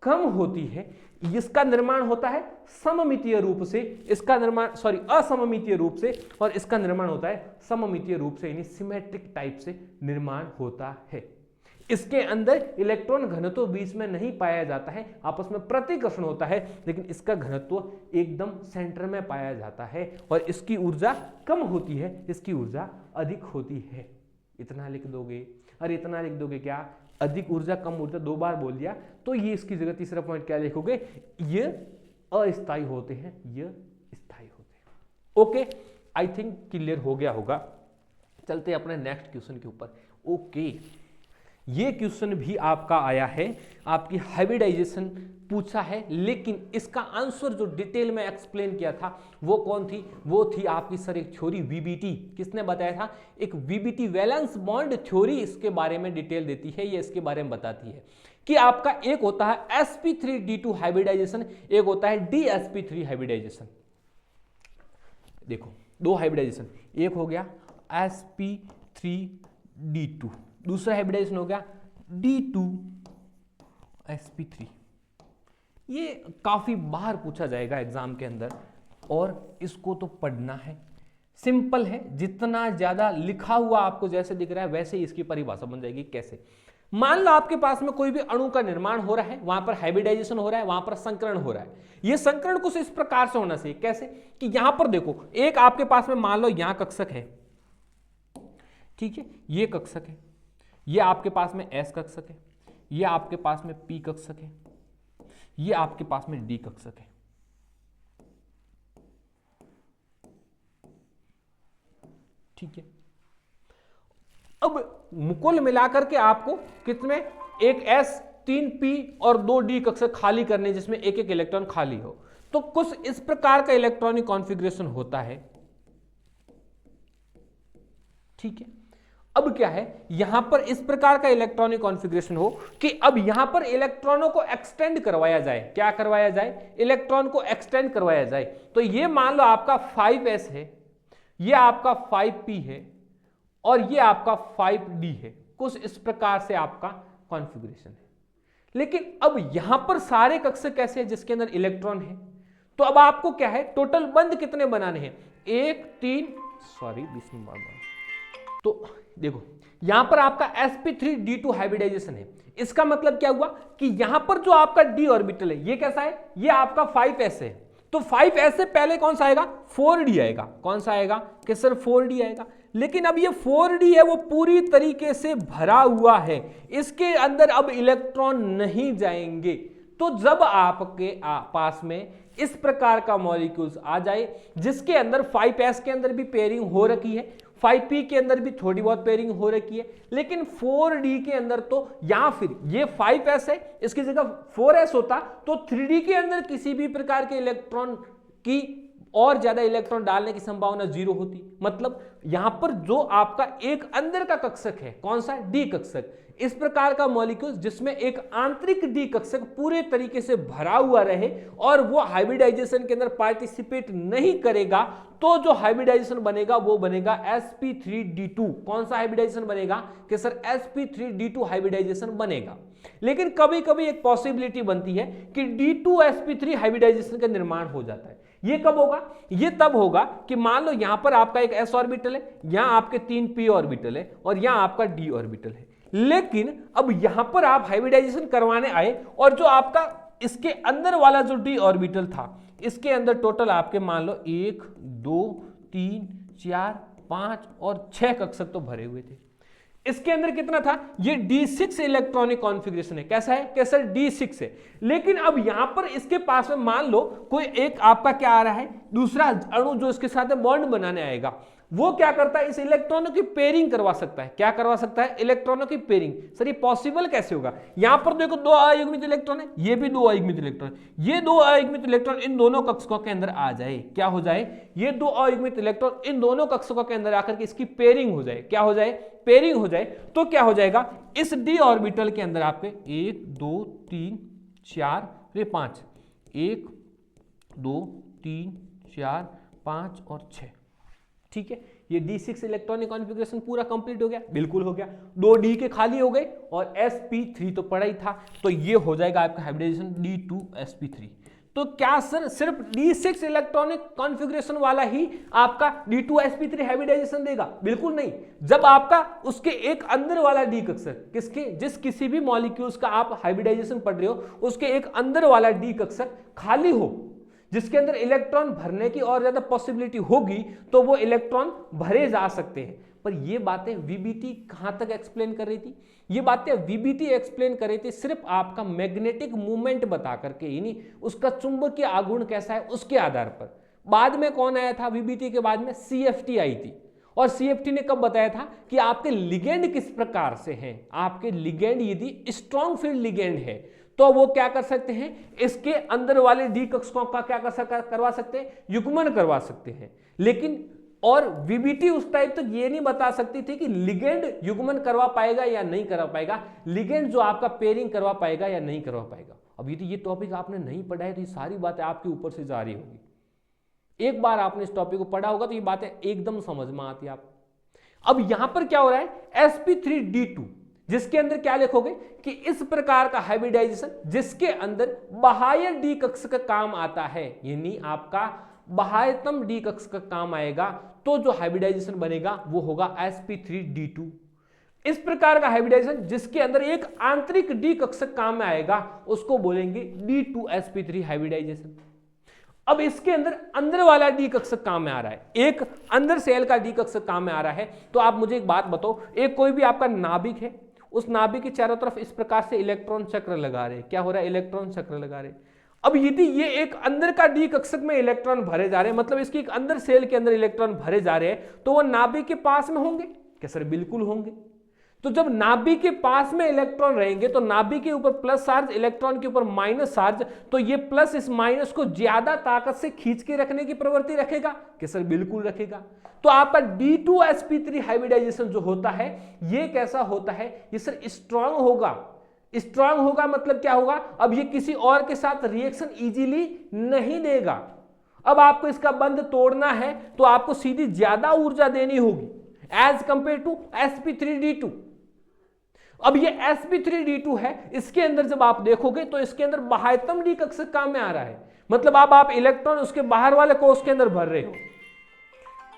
[SPEAKER 2] कम होती है। इसका निर्माण होता है सममितीय रूप से, इसका निर्माण असममितीय रूप से, और इसका निर्माण होता है सममितीय रूप से, यानी सिमेट्रिक टाइप से निर्माण होता है। इसके अंदर इलेक्ट्रॉन घनत्व बीच में नहीं पाया जाता है, आपस में प्रतिकर्षण होता है, लेकिन इसका घनत्व एकदम सेंटर में पाया जाता है, और इसकी ऊर्जा कम होती है, इसकी ऊर्जा अधिक होती है। इतना लिख दोगे, और इतना लिख दोगे क्या, अधिक ऊर्जा कम ऊर्जा, दो बार बोल दिया, तो ये इसकी जगह तीसरा पॉइंट क्या लिखोगे, ये अस्थायी होते हैं, ये स्थायी होते हैं। ओके, आई थिंक क्लियर हो गया होगा। चलते हैं अपने नेक्स्ट क्वेश्चन के ऊपर। ओके, ये क्वेश्चन भी आपका आया है, आपकी हाइब्रिडाइजेशन पूछा है, लेकिन इसका आंसर जो डिटेल में एक्सप्लेन किया था वो कौन थी, वो थी आपकी सर एक थ्योरी वीबीटी। किसने बताया था, एक वीबीटी वैलेंस बॉन्ड थ्योरी इसके बारे में डिटेल देती है, ये इसके बारे में बताती है कि आपका एक होता है sp3d2 हाइब्रिडाइजेशन, एक होता है dsp3 हाइब्रिडाइजेशन। देखो दो हाइब्रिडाइजेशन, एक हो गया sp3d2, दूसरा हाइब्रिडाइजेशन हो गया d2sp3। ये काफी बार पूछा जाएगा एग्जाम के अंदर, और इसको तो पढ़ना है। सिंपल है, जितना ज्यादा लिखा हुआ आपको जैसे दिख रहा है वैसे ही इसकी परिभाषा बन जाएगी। कैसे, मान लो आपके पास में कोई भी अणु का निर्माण हो रहा है, वहां पर हाइब्रिडाइजेशन हो रहा है, वहां पर संकरण हो रहा है। यह संकरण कुछ इस प्रकार से होना चाहिए, कैसे कि यहां पर देखो, एक आपके पास में मान लो यहां कक्षक है, ठीक है, ये कक्षक है, ये आपके पास में S कक्षक है, ये आपके पास में P कक्षक है, ये आपके पास में D कक्षक है। ठीक है, अब कुल मिलाकर के आपको कितने, एक S 3 P और 2 D कक्षक खाली करने, जिसमें एक एक इलेक्ट्रॉन खाली हो। तो कुछ इस प्रकार का इलेक्ट्रॉनिक कॉन्फ़िगरेशन होता है। ठीक है, अब क्या है, यहां पर इस प्रकार का इलेक्ट्रॉनिक कॉन्फ़िगरेशन हो कि अब यहां पर इलेक्ट्रॉनों को एक्सटेंड करवाया जाए। क्या करवाया जाए, इलेक्ट्रॉन को एक्सटेंड करवाया जाए। तो ये मान लो आपका 5s है, ये आपका 5p है, और ये आपका 5d है। कुछ इस प्रकार से आपका कॉन्फ़िगरेशन है। लेकिन अब यहां पर सारे कक्षक कैसे हैं, जिसके अंदर इलेक्ट्रॉन है। तो अब आपको क्या है, टोटल बंद कितने बनाने हैं, 1 3 20 बार। तो देखो यहां पर आपका sp3d2 हाइब्रिडाइजेशन है। इसका मतलब क्या हुआ कि यहां पर जो आपका d ऑर्बिटल है, ये कैसा है, ये आपका 5s है। तो 5s से पहले कौन सा आएगा, 4d आएगा। कौन सा आएगा, कि सर 4d आएगा। लेकिन अब ये 4d है, वो पूरी तरीके से भरा हुआ है, इसके अंदर अब इलेक्ट्रॉन नहीं जाएंगे। तो जब आपके पास में इस प्रकार का मॉलिक्यूल्स आ जाए, जिसके अंदर 5s के अंदर भी पेयरिंग हो रखी है, 5p के अंदर भी थोड़ी बहुत पेयरिंग हो रखी है, लेकिन 4d के अंदर तो, या फिर ये 5s है, इसकी जगह 4s होता, तो 3d के अंदर किसी भी प्रकार के इलेक्ट्रॉन की और ज्यादा इलेक्ट्रॉन डालने की संभावना 0 होती। मतलब यहां पर जो आपका एक अंदर का कक्षक है, कौन सा, d कक्षक, इस प्रकार का मॉलिक्यूल जिसमें एक आंतरिक d कक्षक पूरे तरीके से भरा हुआ रहे और वो हाइब्रिडाइजेशन के अंदर पार्टिसिपेट नहीं करेगा, तो जो हाइब्रिडाइजेशन बनेगा वो बनेगा sp3d2। कौन सा हाइब्रिडाइजेशन बनेगा, कि सर sp3d2 हाइब्रिडाइजेशन बनेगा। लेकिन कभी कभी एक पॉसिबिलिटी बनती है कि d2sp3 हाइब्रिडाइजेशन का निर्माण हो जाता है। ये कब होगा, ये तब होगा कि मान लो यहां पर आपका एक s ऑर्बिटल है, यहां आपके 3 p ऑर्बिटल है, और यहां आपका d ऑर्बिटल है। लेकिन अब यहां पर आप हाइब्रिडाइजेशन करवाने आए, और जो आपका इसके अंदर वाला जो d ऑर्बिटल था, इसके अंदर टोटल आपके मान लो 1 2 3 4 5 और 6 कक्षक तो भरे हुए थे। इसके अंदर कितना था, ये d6 इलेक्ट्रॉनिक कॉन्फ़िगरेशन है। कैसा है, कैसा d6 है। लेकिन अब यहां पर इसके पास में मान लो कोई एक आपका क्या आ रहा है, दूसरा अणु जो इसके साथ बॉन्ड बनाने आएगा। वो क्या करता है, इस इलेक्ट्रॉनों की पेयरिंग करवा सकता है। क्या करवा सकता है, इलेक्ट्रॉनों की पेयरिंग। सर ये पॉसिबल कैसे होगा, यहां पर देखो दो अयुग्मित इलेक्ट्रॉन है, ये भी दो अयुग्मित इलेक्ट्रॉन, ये दो अयुग्मित इलेक्ट्रॉन इन दोनों कक्षकों के अंदर आ जाए, क्या हो जाए, ये दो अयुग्मित इलेक्ट्रॉन इन दोनों कक्षकों के अंदर आकर के इसकी पेयरिंग हो जाए। क्या हो जाए, पेयरिंग हो जाए, तो क्या हो जाएगा, इस डी ऑर्बिटल के अंदर आपके 1 2 3 4 5, 1 2 3 4 5 और 6, ठीक है। ये D6 इलेक्ट्रॉनिक कॉन्फ़िगरेशन पूरा कंप्लीट हो गया, बिल्कुल हो गया। 2 D के खाली हो गए और sp3 तो पड़ा ही था, तो ये हो जाएगा आपका हाइब्रिडाइजेशन D2sp3। तो क्या सर सिर्फ D6 इलेक्ट्रॉनिक कॉन्फ़िगरेशन वाला ही आपका D2sp3 हाइब्रिडाइजेशन देगा? बिल्कुल नहीं। जब आपका उसके एक अंदर वाला D कक्षक, किसके, जिस किसी भी मॉलिक्यूल्स का आप हाइब्रिडाइजेशन पढ़ रहे हो, उसके एक अंदर वाला D कक्षक खाली हो, जिसके अंदर इलेक्ट्रॉन भरने की और ज्यादा पॉसिबिलिटी होगी, तो वो इलेक्ट्रॉन भरे जा सकते हैं। पर ये बातें वीबीटी कहां तक एक्सप्लेन कर रही थी, ये बातें वीबीटी एक्सप्लेन कर रही थी सिर्फ आपका मैग्नेटिक मूवमेंट बता करके, यानी उसका चुंबकीय आघूर्ण कैसा है उसके आधार पर। बाद में कौन आया था वीबीटी के बाद में, सीएफटी आई थी। और सीएफटी ने कब बताया था कि आपके लिगेंड किस प्रकार से हैं, आपके लिगेंड यदि स्ट्रॉन्ग फील्ड लिगेंड है तो वो क्या कर सकते हैं, इसके अंदर वाले डी कक्षकों का क्या करवा सकते हैं, युग्मन करवा सकते हैं। लेकिन और वीबीटी उस टाइप तक ये नहीं बता सकती थी कि लिगेंड युग्मन करवा पाएगा या नहीं करवा पाएगा, लिगेंड जो आपका पेयरिंग करवा पाएगा या नहीं करवा पाएगा। अब ये टॉपिक आपने नहीं पढ़ा है तो ये सारी बातें आपके ऊपर से जारी होगी। एक बार आपने इस टॉपिक को पढ़ा होगा तो ये बातें एकदम समझ में आती है आपको। अब यहां पर क्या हो रहा है, sp3d2, जिसके अंदर क्या लिखोगे कि इस प्रकार का हाइब्रिडाइजेशन जिसके अंदर बाह्य डी कक्ष का काम आता है, यानी आपका बाह्यतम डी कक्ष का काम आएगा, तो जो हाइब्रिडाइजेशन बनेगा वो होगा sp3d2। इस प्रकार का हाइब्रिडाइजेशन जिसके अंदर एक आंतरिक डी कक्ष काम में आएगा उसको बोलेंगे d2sp3 हाइब्रिडाइजेशन। अब इसके अंदर वाला डी कक्षक काम में आ रहा है, एक अंदर सेल का डी कक्षक काम में आ रहा है। तो आप मुझे एक बात बताओ, एक कोई भी आपका नाभिक है, उस नाभिक के चारों तरफ इस प्रकार से इलेक्ट्रॉन चक्र लगा रहे हैं, क्या हो रहा है, इलेक्ट्रॉन चक्र लगा रहे हैं। अब यदि ये एक अंदर का डी कक्षक में इलेक्ट्रॉन भरे जा रहे हैं, मतलब इसकी एक अंदर सेल के अंदर इलेक्ट्रॉन भरे जा रहे हैं, तो वो नाभिक के पास में होंगे क्या सर, बिल्कुल होंगे। तो जब नाभिक के पास में इलेक्ट्रॉन रहेंगे तो नाभिक के ऊपर प्लस चार्ज, इलेक्ट्रॉन के ऊपर माइनस चार्ज, तो ये प्लस इस माइनस को ज्यादा ताकत से खींच के रखने की प्रवृत्ति रखेगा क्या सर, बिल्कुल रखेगा। तो आपका D2sp3 हाइब्रिडाइजेशन जो होता है ये कैसा होता है, ये सर स्ट्रांग होगा। स्ट्रांग होगा मतलब क्या होगा, अब ये किसी और के साथ रिएक्शन इजीली नहीं देगा। अब आपको इसका बंध तोड़ना है तो आपको सीधी ज्यादा ऊर्जा देनी होगी एज कंपेयर टू sp3d2। अब ये sp3d2 है, इसके अंदर जब आप देखोगे तो इसके अंदर बाह्यतम डी कक्षक काम में आ रहा है, मतलब अब आप इलेक्ट्रॉन उसके बाहर वाले कोष के अंदर भर रहे हो।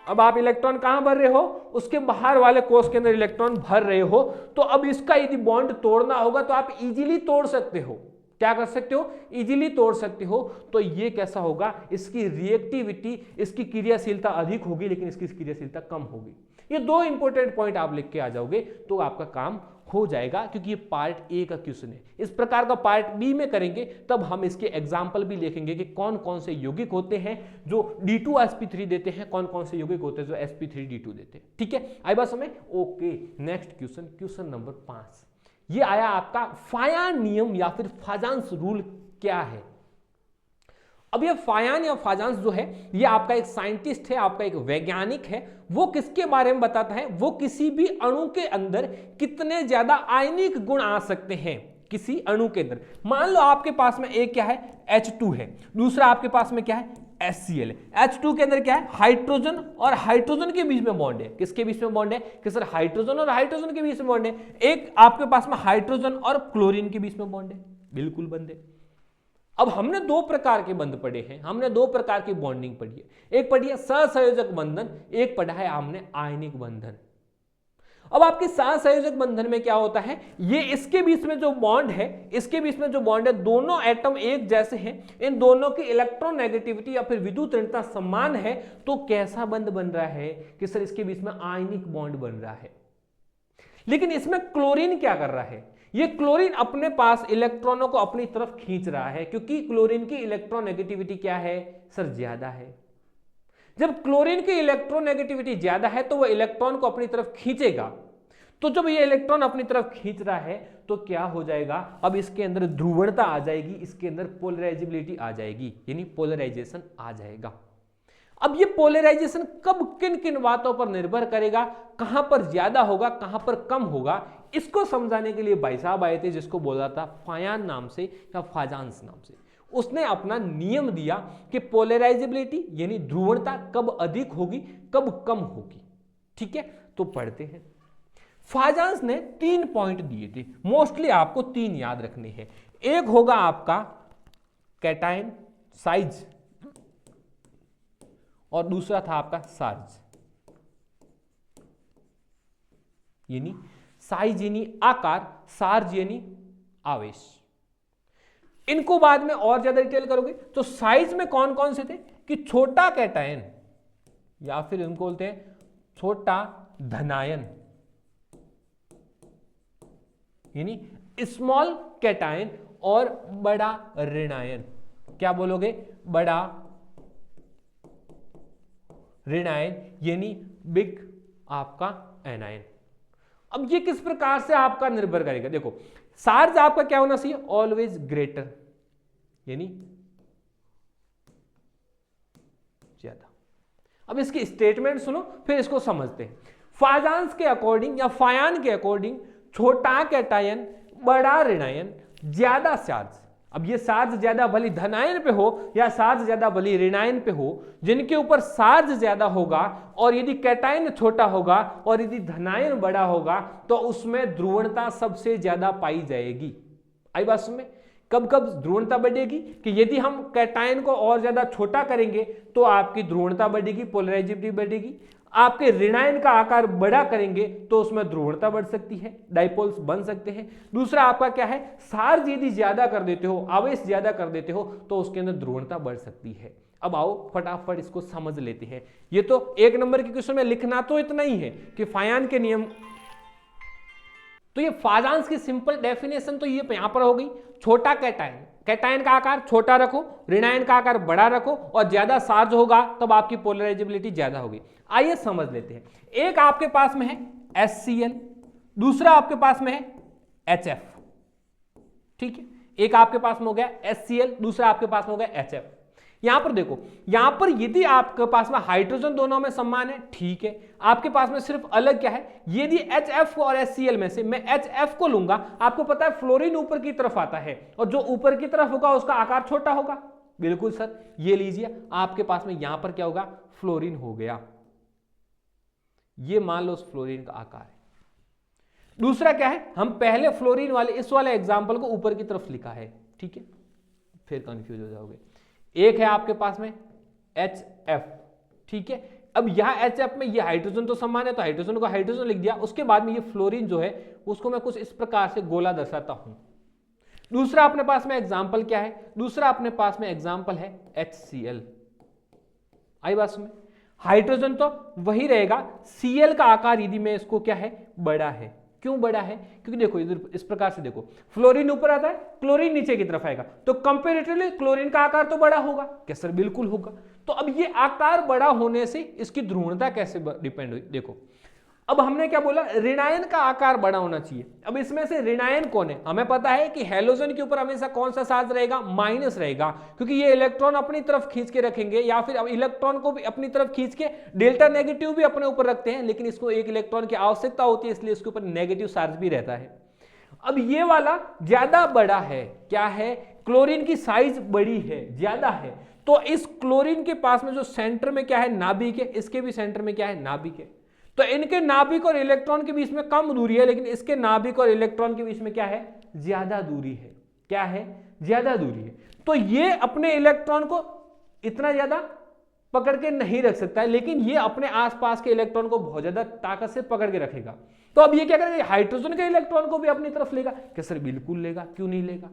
[SPEAKER 2] अब आप इलेक्ट्रॉन कहां भर रहे हो, उसके बाहर वाले कोष के अंदर इलेक्ट्रॉन भर रहे हो। तो अब इसका यदि बॉन्ड तोड़ना होगा तो आप इजीली तोड़ सकते हो, क्या कर सकते हो, इजीली तोड़ सकते हो। तो ये कैसा होगा, इसकी रिएक्टिविटी, इसकी क्रियाशीलता अधिक होगी लेकिन इसकी क्रियाशीलता कम होगी। ये दो इंपॉर्टेंट पॉइंट आप लिख के आ जाओगे तो आपका काम हो जाएगा, क्योंकि ये पार्ट ए का क्वेश्चन है। इस प्रकार का पार्ट बी में करेंगे तब हम इसके एग्जाम्पल भी लिखेंगे कि कौन कौन से यौगिक होते हैं जो D2sp3 देते हैं, कौन कौन से यौगिक होते हैं जो sp3d2 देते हैं। ठीक है, आई बात समझ, okay. Next question, question number 5, ये आया आपका फायान नियम या फिर फाजांस रूल क्या है। अब ये फायान या फाजांस जो है ये आपका एक साइंटिस्ट है, आपका एक वैज्ञानिक है। वो किसके बारे में बताता है, वो किसी भी अणु के अंदर कितने ज्यादा आयनिक गुण आ सकते हैं किसी अणु के अंदर। मान लो आपके पास में एक क्या है, H2 है, दूसरा आपके पास में क्या है, HCl है। H2 के अंदर क्या है, हाइड्रोजन और हाइड्रोजन के बीच में बॉन्ड है। किसके बीच में बॉन्ड है, कि सर हाइड्रोजन और हाइड्रोजन के बीच में बॉन्ड है। एक आपके पास में हाइड्रोजन और क्लोरीन के बीच में बॉन्ड है, बिल्कुल बंद है। अब हमने दो प्रकार के बंध पढ़े हैं, हमने दो प्रकार की बॉन्डिंग पढ़ी है। एक पढ़ी है सहसंयोजक बंधन, एक पढ़ा है हमने आयनिक बंधन। अब आपके सहसंयोजक बंधन में क्या होता है, ये इसके बीच में जो बॉन्ड है, इसके बीच में जो बॉन्ड है, दोनों एटम एक जैसे हैं, इन दोनों की इलेक्ट्रॉन नेगेटिविटी या फिर विद्युत ऋणता समान है। तो कैसा बंध बन रहा है कि सर इसके बीच में आयनिक बॉन्ड बन रहा है। लेकिन इसमें क्लोरीन क्या कर रहा है, ये क्लोरीन अपने पास इलेक्ट्रॉनों को अपनी तरफ खींच रहा है, क्योंकि क्लोरीन की इलेक्ट्रॉन नेगेटिविटी क्या है सर, ज्यादा है। जब क्लोरीन की इलेक्ट्रोनेगेटिविटी ज्यादा है तो वो इलेक्ट्रॉन को अपनी तरफ खींचेगा। तो जब ये इलेक्ट्रॉन अपनी तरफ खींच रहा है तो क्या हो जाएगा, अब इसके अंदर ध्रुवणता आ जाएगी, इसके अंदर पोलराइजेबिलिटी आ जाएगी, यानी पोलराइजेशन आ जाएगा। अब ये पोलराइजेशन कब किन किन बातों पर निर्भर करेगा, कहां पर ज्यादा होगा कहां पर कम होगा, इसको समझाने के लिए भाई साहब आए थे जिसको बोला था फायान नाम से या फाजांस नाम से। उसने अपना नियम दिया कि पोलराइजेबिलिटी यानी ध्रुवणता कब अधिक होगी कब कम होगी। ठीक है, तो पढ़ते हैं। फाजांस ने 3 पॉइंट दिए थे, मोस्टली आपको 3 याद रखने हैं। एक होगा आपका कैटायन साइज और दूसरा था आपका सार्ज, यानी साइज यानी आकार, सार्ज यानी आवेश। इनको बाद में और ज्यादा डिटेल करोगे तो साइज में कौन कौन से थे कि छोटा कैटायन या फिर इनको बोलते हैं छोटा धनायन, यानी स्मॉल कैटायन, और बड़ा ऋणायन। क्या बोलोगे, बड़ा ऋणायन यानी बिग आपका एनायन। अब ये किस प्रकार से आपका निर्भर करेगा, देखो चार्ज आपका क्या होना चाहिए, ऑलवेज ग्रेटर यानी ज्यादा। अब इसकी स्टेटमेंट सुनो फिर इसको समझते हैं। फाजांस के अकॉर्डिंग या फायान के अकॉर्डिंग छोटा कैटायन, बड़ा ऋणायन, ज्यादा चार्ज। अब ये चार्ज ज्यादा भली धनायन पे हो या चार्ज ज्यादा भली ऋणायन पे हो, जिनके ऊपर चार्ज ज्यादा होगा और यदि कैटायन छोटा होगा और यदि धनायन बड़ा होगा तो उसमें ध्रुवणता सबसे ज्यादा पाई जाएगी। आई बात समझ में? कब कब ध्रुवणता बढ़ेगी कि यदि हम कैटायन को और ज्यादा छोटा करेंगे तो आपकी ध्रुवणता बढ़ेगी, पोलराइजेबिलिटी बढ़ेगी। आपके ऋणायन का आकार बड़ा करेंगे तो उसमें ध्रुवणता बढ़ सकती है, डाइपोल्स बन सकते हैं। दूसरा आपका क्या है, चार्ज यदि ज्यादा कर देते हो, आवेश ज्यादा कर देते हो तो उसके अंदर ध्रुवणता बढ़ सकती है। अब आओ फटाफट इसको समझ लेते हैं। ये तो 1 नंबर के क्वेश्चन में लिखना तो इतना ही है कि फायान के नियम। तो ये फाजांस की सिंपल डेफिनेशन तो ये यहां पर हो गई। छोटा कैटायन, कैटायन का आकार छोटा रखो, ऋणायन का आकार बड़ा रखो और ज्यादा चार्ज होगा तब आपकी पोलराइजेबिलिटी ज्यादा होगी। आइए समझ लेते हैं। एक आपके पास में है HCl, दूसरा आपके पास में है HF। ठीक है, एक आपके पास में हो गया HCl, दूसरा आपके पास में हो गया HF। यहां पर देखो, यहां पर यदि आपके पास में हाइड्रोजन दोनों में समान है, ठीक है, आपके पास में सिर्फ अलग क्या है, यदि HF और HCl में से मैं HF को लूंगा, आपको पता है फ्लोरीन ऊपर की तरफ आता है और जो ऊपर की तरफ होगा उसका आकार छोटा होगा। बिल्कुल सर, ये लीजिए आपके पास में यहां पर क्या होगा, फ्लोरीन हो गया। ये मान लो उस फ्लोरीन का आकार है। दूसरा क्या है, हम पहले फ्लोरीन वाले इस वाले एग्जांपल को ऊपर की तरफ लिखा है, ठीक है, फिर कंफ्यूज हो जाओगे। एक है आपके पास में HF, ठीक है। अब यहां HF में ये हाइड्रोजन तो समान है तो हाइड्रोजन को हाइड्रोजन लिख दिया। उसके बाद में ये फ्लोरीन जो है उसको मैं कुछ इस प्रकार से गोला दर्शाता हूं। दूसरा अपने पास में एग्जांपल क्या है, दूसरा अपने पास में एग्जांपल है HCl। आई बात में, हाइड्रोजन तो वही रहेगा, Cl का आकार यदि मैं इसको क्या है, बड़ा है। क्यों बड़ा है, क्योंकि देखो इधर इस प्रकार से देखो, फ्लोरीन ऊपर आता है, क्लोरीन नीचे की तरफ आएगा, तो कंपैरेटिवली क्लोरीन का आकार तो बड़ा होगा। क्या सर, बिल्कुल होगा। तो अब ये आकार बड़ा होने से इसकी ध्रुवणता कैसे डिपेंड हुई, देखो अब हमने क्या बोला, ऋणायन का आकार बड़ा होना चाहिए। अब इसमें से ऋणायन कौन है, हमें पता है कि हैलोजन के ऊपर हमेशा कौन सा चार्ज रहेगा, माइनस रहेगा, क्योंकि ये इलेक्ट्रॉन अपनी तरफ खींच के रखेंगे या फिर अब इलेक्ट्रॉन को भी अपनी तरफ खींच के डेल्टा नेगेटिव भी अपने ऊपर रखते हैं, लेकिन इसको एक इलेक्ट्रॉन की आवश्यकता होती है इसलिए इसके ऊपर नेगेटिव चार्ज भी रहता है। अब ये वाला ज्यादा बड़ा है, क्या है, क्लोरीन की साइज बड़ी है, ज्यादा है, तो इस क्लोरीन के पास में जो सेंटर में क्या है, नाभिक है, इसके भी सेंटर में क्या है, नाभिक है। तो इनके नाभिक और इलेक्ट्रॉन के बीच में कम दूरी है, लेकिन इसके नाभिक और इलेक्ट्रॉन के बीच में क्या है, ज्यादा दूरी है। क्या है, ज्यादा दूरी है। तो ये अपने इलेक्ट्रॉन को इतना ज्यादा पकड़ के नहीं रख सकता है, लेकिन ये अपने आसपास के इलेक्ट्रॉन को बहुत ज्यादा ताकत से पकड़ के रखेगा। तो अब ये क्या करेगा, हाइड्रोजन के इलेक्ट्रॉन को भी अपनी तरफ लेगा। क्या सर, बिल्कुल लेगा, क्यों नहीं लेगा।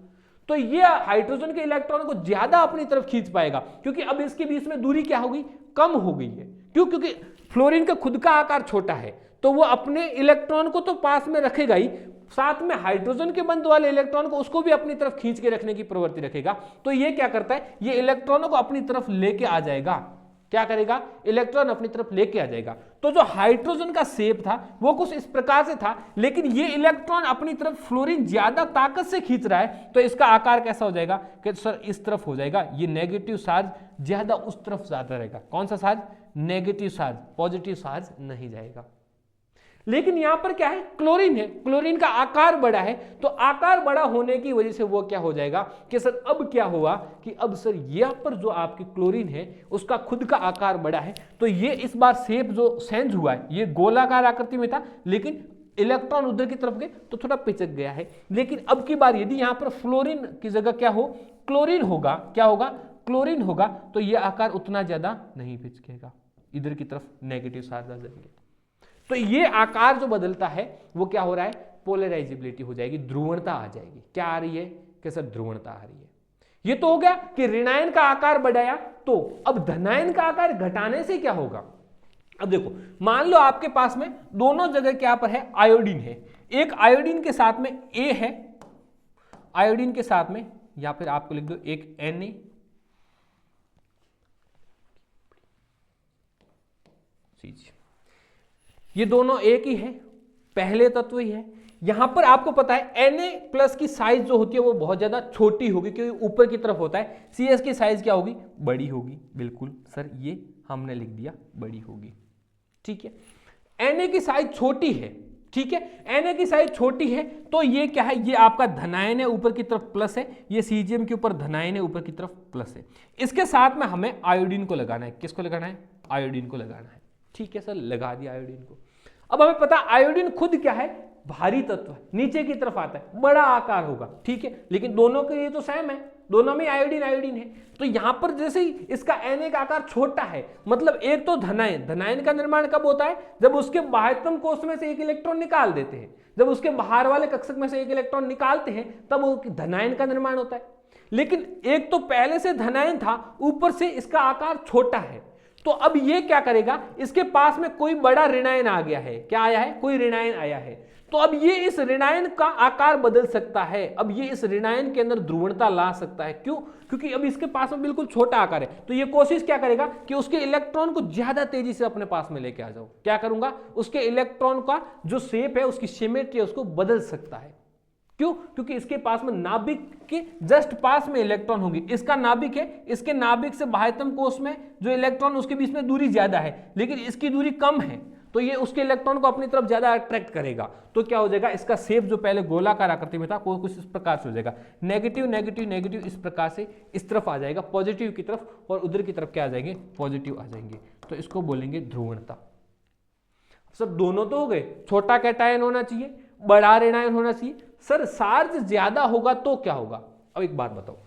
[SPEAKER 2] तो ये हाइड्रोजन के इलेक्ट्रॉन को ज्यादा अपनी तरफ खींच पाएगा, क्योंकि अब इसके बीच में दूरी क्या होगी, कम हो गई है। क्यों, क्योंकि फ्लोरीन का खुद का आकार छोटा है, तो वो अपने इलेक्ट्रॉन को तो पास में रखेगा ही, साथ में हाइड्रोजन के बंध वाले इलेक्ट्रॉन को उसको भी अपनी तरफ खींच के रखने की प्रवृत्ति रखेगा। तो ये क्या करता है, ये इलेक्ट्रॉनों को अपनी तरफ लेके आ जाएगा। क्या करेगा, इलेक्ट्रॉन अपनी तरफ लेके आ जाएगा। तो जो हाइड्रोजन का शेप था वो कुछ इस प्रकार से था, लेकिन ये इलेक्ट्रॉन अपनी तरफ फ्लोरीन ज्यादा ताकत से खींच रहा है, तो इसका आकार कैसा हो जाएगा कि सर इस तरफ हो जाएगा। ये नेगेटिव चार्ज ज्यादा उस तरफ ज्यादा रहेगा। कौन सा charge, negative charge, positive charge नहीं जाएगा। लेकिन यहां पर क्या है, क्लोरीन है, क्लोरीन का आकार बड़ा है, तो आकार बड़ा होने की वजह से वो क्या हो जाएगा कि सर अब क्या हुआ कि अब सर यहां पर जो आपकी क्लोरीन है उसका खुद का आकार बड़ा है, तो ये इस बार शेप जो चेंज हुआ है, ये गोलाकार आकृति में था लेकिन इलेक्ट्रॉन उधर की तरफ गए तो थोड़ा पिचक गया है। लेकिन अब की बार यदि यहां पर फ्लोरीन की जगह क्या हो, क्लोरीन होगा, क्या होगा, क्लोरीन होगा, तो ये आकार उतना ज्यादा नहीं पिचकेगा, इधर की तरफ नेगेटिव चार्ज आ जाएंगे। तो ये आकार जो बदलता है वो क्या हो रहा है, पोलराइजेबिलिटी हो जाएगी, ध्रुवणता आ जाएगी। क्या आ रही है कि सर ध्रुवणता आ रही है। ये तो हो गया कि ऋणायन का आकार बढ़ाया, तो अब धनायन का आकार घटाने से क्या होगा। अब देखो, मान लो आपके पास में दोनों जगह क्या पर है, आयोडीन है, एक आयोडीन के साथ में ए है, आयोडीन के साथ में, या फिर आपको लिख दो एक Na, ये दोनों एक ही है, पहले तत्व ही है। यहां पर आपको पता है Na+ की साइज जो होती है वो बहुत ज्यादा छोटी होगी क्योंकि ऊपर की तरफ होता है। Cs की साइज क्या होगी, बड़ी होगी। बिल्कुल सर, ये हमने लिख दिया बड़ी होगी, ठीक है। Na की साइज छोटी है, ठीक है, Na की साइज छोटी है, तो ये क्या है, ये आपका धनायन है, ऊपर की तरफ प्लस है, ये Cgm के ऊपर धनायन है, ऊपर की तरफ प्लस है। इसके साथ में हमें आयोडीन को लगाना है। किसको लगाना है, आयोडीन को लगाना है, ठीक है सर, लगा दिया आयोडीन को। अब हमें पता आयोडीन खुद क्या है, भारी तत्व है, नीचे की तरफ आता है, बड़ा आकार होगा, ठीक है, लेकिन दोनों के लिए तो सेम है, दोनों में आयोडीन आयोडीन है। तो यहां पर जैसे ही इसका Na का आकार छोटा है, मतलब एक तो धनायन, धनायन का निर्माण कब होता है, जब उसके बाह्यतम कोष में से एक इलेक्ट्रॉन निकाल देते हैं, जब उसके बाहर वाले कक्षक में से एक इलेक्ट्रॉन निकालते हैं तब वो धनायन का निर्माण होता है। लेकिन एक तो पहले से धनायन था, ऊपर से इसका आकार छोटा है, तो अब ये क्या करेगा, इसके पास में कोई बड़ा ऋणायन आ गया है। क्या आया है, कोई ऋणायन आया है, तो अब ये इस ऋणायन का आकार बदल सकता है। अब ये इस ऋणायन के अंदर ध्रुवणता ला सकता है। क्यों, क्योंकि अब इसके पास में बिल्कुल छोटा आकार है, तो ये कोशिश क्या करेगा कि उसके इलेक्ट्रॉन को ज्यादा तेजी से अपने पास में लेके आ जाओ। क्या करूंगा, उसके इलेक्ट्रॉन का जो शेप है, उसकी सिमेट्री है, उसको बदल सकता है। क्यों, क्योंकि इसके पास में नाभिक के जस्ट पास में इलेक्ट्रॉन होंगे। इसका नाभिक है, इसके नाभिक से बाह्यतम कोष में जो इलेक्ट्रॉन, उसके बीच में दूरी ज्यादा है, लेकिन इसकी दूरी कम है, तो ये उसके इलेक्ट्रॉन को अपनी तरफ ज्यादा अट्रैक्ट करेगा। तो क्या हो जाएगा, इसका शेप जो पहले गोलाकार आकृति में था वो कुछ इस प्रकार से हो जाएगा, नेगेटिव नेगेटिव नेगेटिव, इस प्रकार से इस तरफ आ जाएगा, पॉजिटिव की तरफ, और उधर की तरफ क्या आ जाएंगे, पॉजिटिव आ जाएंगे। तो इसको बोलेंगे ध्रुवणता। सब दोनों तो हो गए, छोटा कैटायन होना चाहिए, बड़ा ऋणायन होना चाहिए। सर चार्ज ज्यादा होगा तो क्या होगा, अब एक बात बताओ,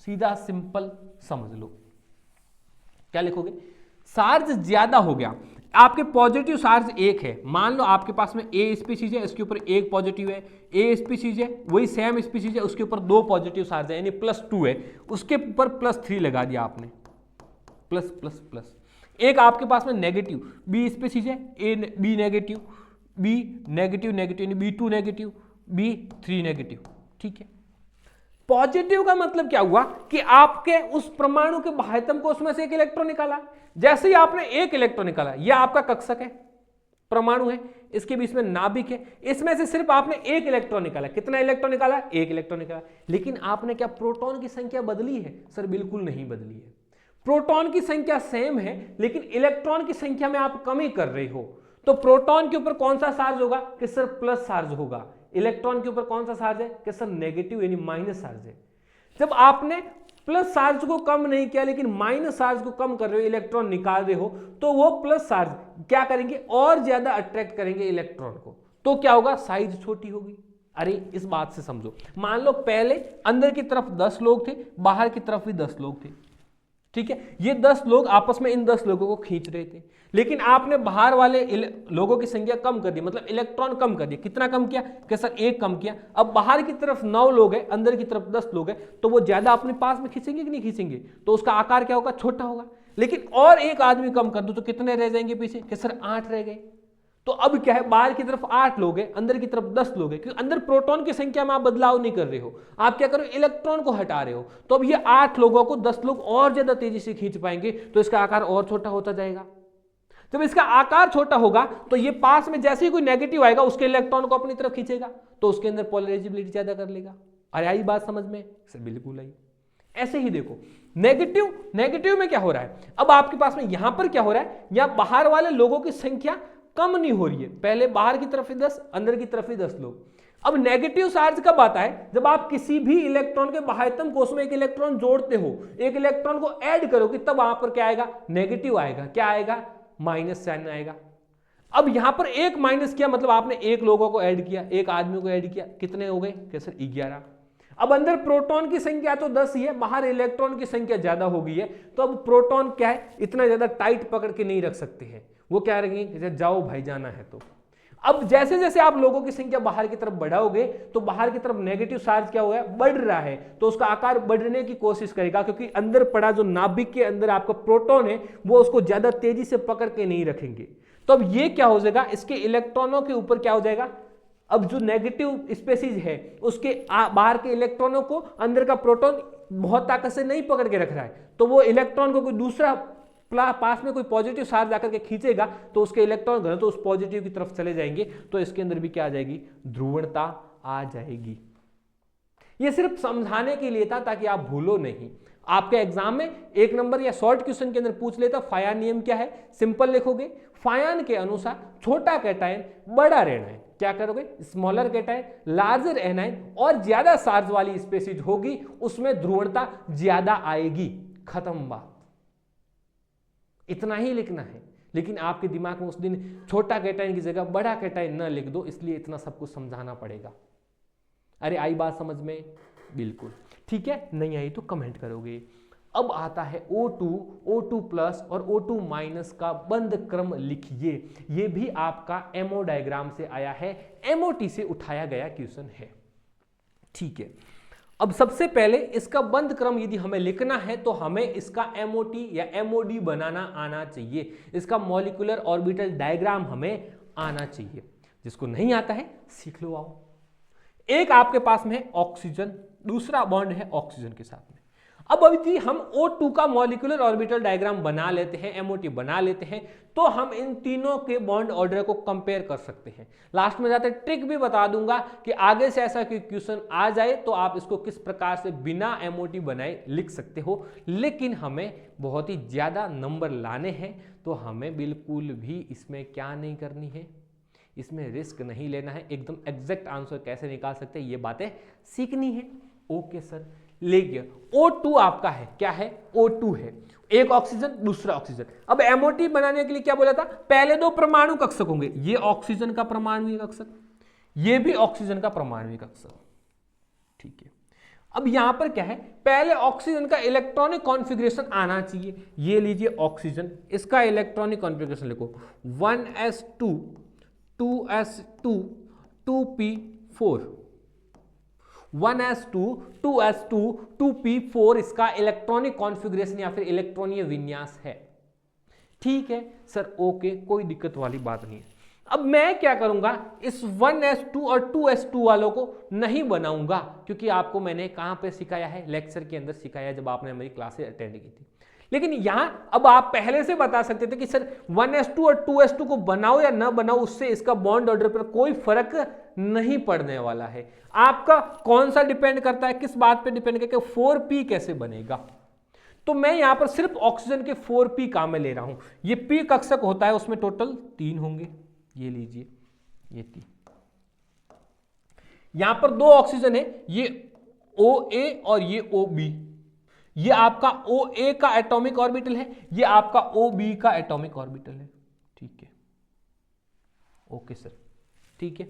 [SPEAKER 2] सीधा सिंपल समझ लो, क्या लिखोगे, चार्ज ज्यादा हो गया, आपके पॉजिटिव चार्ज एक है, मान लो आपके पास में ए स्पीशीज है, इसके ऊपर एक पॉजिटिव है, ए स्पीशीज है, वही सेम स्पीशीज है, उसके ऊपर दो पॉजिटिव चार्ज है, यानी +2 है, उसके ऊपर +3 लगा दिया आपने, प्लस प्लस प्लस। एक आपके पास में नेगेटिव बी स्पीशीज है, A B negative, B negative negative, यानी B2 नेगेटिव, B3 नेगेटिव, ठीक है। पॉजिटिव का मतलब क्या हुआ कि आपके उस परमाणु के बाह्यतम कोष में से एक इलेक्ट्रॉन निकाला। जैसे ही आपने एक इलेक्ट्रॉन निकाला, यह आपका कक्षक है, परमाणु है, इसके बीच में नाभिक है, इसमें से सिर्फ आपने एक इलेक्ट्रॉन निकाला। कितना इलेक्ट्रॉन निकाला, एक इलेक्ट्रॉन निकाला। लेकिन आपने क्या प्रोटॉन की संख्या बदली है, सर बिल्कुल नहीं बदली है। प्रोटॉन की संख्या सेम है, लेकिन इलेक्ट्रॉन की संख्या में आप कमी कर रहे हो। तो प्रोटॉन के ऊपर कौन सा चार्ज होगा, कि सर प्लस चार्ज होगा। इलेक्ट्रॉन के ऊपर कौन सा चार्ज है, कि सर नेगेटिव यानी माइनस चार्ज है। जब आपने प्लस चार्ज को कम नहीं किया, लेकिन माइनस चार्ज को कम कर रहे हो, इलेक्ट्रॉन निकाल रहे हो, तो वो प्लस चार्ज क्या करेंगे, और ज्यादा अट्रैक्ट करेंगे इलेक्ट्रॉन को। तो क्या होगा, साइज छोटी होगी। अरे इस बात से समझो, मान लो पहले अंदर की तरफ 10 लोग थे, बाहर की तरफ भी 10 लोग थे, ठीक है। ये 10 लोग आपस में इन 10 लोगों को खींच रहे थे, लेकिन आपने बाहर वाले लोगों की संख्या कम कर दी, मतलब इलेक्ट्रॉन कम कर दिया। कितना कम किया, कि सर 1 कम किया। अब बाहर की तरफ 9 लोग हैं, अंदर की तरफ 10 लोग हैं, तो वो ज्यादा अपने पास में खींचेंगे कि नहीं खींचेंगे, तो उसका आकार क्या होगा, छोटा होगा। लेकिन और एक आदमी कम कर दो तो कितने रह जाएंगे पीछे, कि सर 8 रह गए। तो अब क्या है, बाहर की तरफ 8 लोग हैं, अंदर की तरफ 10 लोग हैं, क्योंकि अंदर प्रोटॉन की संख्या में आप बदलाव नहीं कर रहे हो, आप क्या करो, इलेक्ट्रॉन को हटा रहे हो। तो अब ये 8 लोगों को 10 लोग और ज्यादा तेजी से खींच पाएंगे, तो इसका आकार और छोटा होता जाएगा। जब इसका आकार छोटा होगा तो ये पास में जैसे ही कोई नेगेटिव आएगा उसके इलेक्ट्रॉन को अपनी तरफ खींचेगा, तो उसके अंदर पोलराइजेबिलिटी ज्यादा कर लेगा। अरे आई बात समझ में? सर बिल्कुल आई। ऐसे ही देखो नेगेटिव में क्या हो रहा है, अब आपके पास में यहां पर क्या हो रहा है, यहां बाहर वाले लोगों की संख्या कम नहीं हो रही है, पहले बाहर की तरफ ही 10, अंदर की तरफ ही 10 लोग। अब नेगेटिव चार्ज कब आता है, जब आप किसी भी इलेक्ट्रॉन के बाह्यतम कोष में एक इलेक्ट्रॉन जोड़ते हो, एक इलेक्ट्रॉन को ऐड करोगे, तब वहां पर क्या आएगा, नेगेटिव आएगा। क्या आएगा, माइनस साइन आएगा। अब यहां पर एक माइनस किया मतलब आपने एक लोगों को ऐड किया, एक आदमी को ऐड किया, कितने हो गए, कैसे 11। अब अंदर प्रोटॉन की संख्या तो 10 ही है, बाहर इलेक्ट्रॉन की संख्या ज्यादा हो गई है, तो अब प्रोटॉन क्या है, इतना ज्यादा टाइट पकड़ के नहीं रख सकते हैं, वो क्या रहेंगे, जाओ भाई जाना है। तो अब जैसे जैसे आप लोगों की संख्या बाहर की तरफ बढ़ाओगे तो बाहर की तरफ नेगेटिव चार्ज क्या हुआ है, बढ़ रहा है, तो उसका आकार बढ़ने की कोशिश करेगा, क्योंकि अंदर पड़ा जो नाभिक के अंदर आपका प्रोटॉन है वो उसको ज्यादा तेजी से पकड़ के नहीं रखेंगे। तो अब ये क्या हो जाएगा, इसके इलेक्ट्रॉनों के ऊपर क्या हो जाएगा, अब जो नेगेटिव स्पेसीज है उसके बाहर के इलेक्ट्रॉनों को अंदर का प्रोटॉन बहुत ताकत से नहीं पकड़ के रख रहा है, तो वो इलेक्ट्रॉन को कोई दूसरा पास में कोई पॉजिटिव चार्ज जाकर के खींचेगा, तो उसके इलेक्ट्रॉन घनत्व तो उस पॉजिटिव की तरफ चले जाएंगे, तो इसके अंदर भी क्या आ जाएगी, ध्रुवणता आ जाएगी। ये सिर्फ समझाने के लिए था ताकि आप भूलो नहीं। आपके एग्जाम में 1 नंबर या शॉर्ट क्वेश्चन के अंदर पूछ लेता, फायान नियम क्या है, सिंपल लिखोगे, फायान के अनुसार छोटा कैटायन बड़ा रेनायन, क्या करोगे, स्मॉलर कैटायन लार्जर एनायन, और ज्यादा चार्ज वाली स्पेसीज होगी उसमें ध्रुवणता ज्यादा आएगी, खत्म बात। इतना ही लिखना है, लेकिन आपके दिमाग में उस दिन छोटा कैटायन की जगह बड़ा कैटायन न लिख दो, इसलिए इतना सब कुछ समझाना पड़ेगा। अरे आई बात समझ में? बिल्कुल ठीक है, नहीं आई तो कमेंट करोगे। अब आता है O2, O2 प्लस और O2 माइनस का बंध क्रम लिखिए। यह भी आपका एमओ डायग्राम से आया है, एमओटी से उठाया गया क्वेश्चन है। ठीक है, अब सबसे पहले इसका बंध क्रम यदि हमें लिखना है तो हमें इसका एमओटी या एमओडी बनाना आना चाहिए, इसका मॉलिक्यूलर ऑर्बिटल डायग्राम हमें आना चाहिए। जिसको नहीं आता है सीख लो आओ। एक आपके पास में है ऑक्सीजन, दूसरा बॉन्ड है ऑक्सीजन के साथ में। अब अभी हम O2 का मॉलिक्यूलर ऑर्बिटल डायग्राम बना लेते हैं, एमओटी बना लेते हैं, तो हम इन तीनों के बॉन्ड ऑर्डर को कंपेयर कर सकते हैं। लास्ट में जाते ट्रिक भी बता दूंगा कि आगे से ऐसा कोई क्वेश्चन आ जाए तो आप इसको किस प्रकार से बिना एमओटी बनाए लिख सकते हो। लेकिन हमें बहुत ही ज्यादा नंबर लाने हैं, तो हमें बिल्कुल भी इसमें क्या नहीं करनी है, इसमें रिस्क नहीं लेना है। एकदम एग्जैक्ट आंसर कैसे निकाल सकते हैं ये बातें सीखनी है। ओके सर, लेकिन O2 आपका है, क्या है, O2 है, एक ऑक्सीजन दूसरा ऑक्सीजन। अब एमओटी बनाने के लिए क्या बोला था, पहले 2 परमाणु कक्षक होंगे, ये ऑक्सीजन का परमाणु कक्षक, ये भी ऑक्सीजन का परमाणु कक्षक। ठीक है, अब यहां पर क्या है, पहले ऑक्सीजन का इलेक्ट्रॉनिक कॉन्फ़िगरेशन आना चाहिए। ये लीजिए ऑक्सीजन, इसका इलेक्ट्रॉनिक कॉन्फ़िगरेशन लिखो 1s2 2s2 2p4, 1s2 2s2 2p4 इसका इलेक्ट्रॉनिक कॉन्फ़िगरेशन या फिर इलेक्ट्रॉनीय विन्यास है। ठीक है सर, ओके, कोई दिक्कत वाली बात नहीं है। अब मैं क्या करूंगा, इस 1s2 और 2s2 वालों को नहीं बनाऊंगा, क्योंकि आपको मैंने कहां पे सिखाया है, लेक्चर के अंदर सिखाया जब आपने मेरी क्लासेस अटेंड की थी। लेकिन यहां अब आप पहले से बता सकते थे कि सर 1s2 और 2s2 को बनाओ या ना बनाओ, उससे इसका बॉन्ड ऑर्डर पर कोई फर्क नहीं पड़ने वाला है। आपका कौन सा डिपेंड करता है, किस बात पे डिपेंड करके 4p कैसे बनेगा। तो मैं यहां पर सिर्फ ऑक्सीजन के 4p काम में ले रहा हूं। ये p कक्षक होता है, उसमें टोटल 3 होंगे, ये लीजिए ये 3। यहां पर 2 ऑक्सीजन है, ये OA और ये OB। ये आपका OA का एटॉमिक ऑर्बिटल है, ये आपका OB का एटॉमिक ऑर्बिटल है। ठीक है, ओके सर, ठीक है।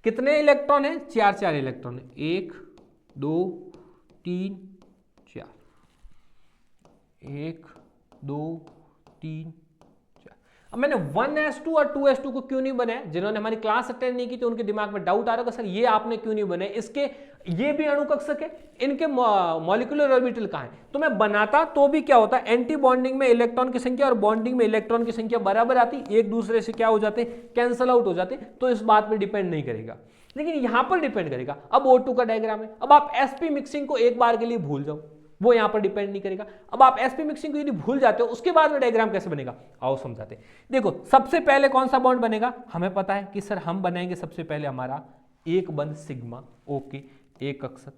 [SPEAKER 2] कितने इलेक्ट्रॉन है, 4 इलेक्ट्रॉन है, 1 2 3 4, 1 2 3 4। अब मैंने 1s2 और 2s2 को क्यों नहीं बनाया, जिन्होंने हमारी क्लास अटेंड नहीं की तो उनके दिमाग में डाउट आ रहा होगा सर ये आपने क्यों नहीं बनाया, इसके ये भी अणु कक्षक है, इनके मॉलिक्यूलर ऑर्बिटल कहां है। तो मैं बनाता तो भी क्या होता, एंटी बॉन्डिंग में इलेक्ट्रॉन की संख्या और बॉन्डिंग में इलेक्ट्रॉन की संख्या बराबर आती, एक दूसरे से क्या हो जाते, कैंसल आउट हो जाते, तो इस बात पर डिपेंड नहीं करेगा। लेकिन यहां पर डिपेंड करेगा। अब O2 का डायग्राम है, अब आप sp मिक्सिंग को एक बार के लिए भूल जाओ, वो यहां पर डिपेंड नहीं करेगा। अब आप sp मिक्सिंग को यदि भूल जाते हो उसके बाद में डायग्राम कैसे बनेगा, आओ समझाते। देखो सबसे पहले कौन सा बॉन्ड बनेगा, हमें पता है कि सर हम बनाएंगे सबसे पहले हमारा एक बंध सिग्मा, ओके, एक कक्षक।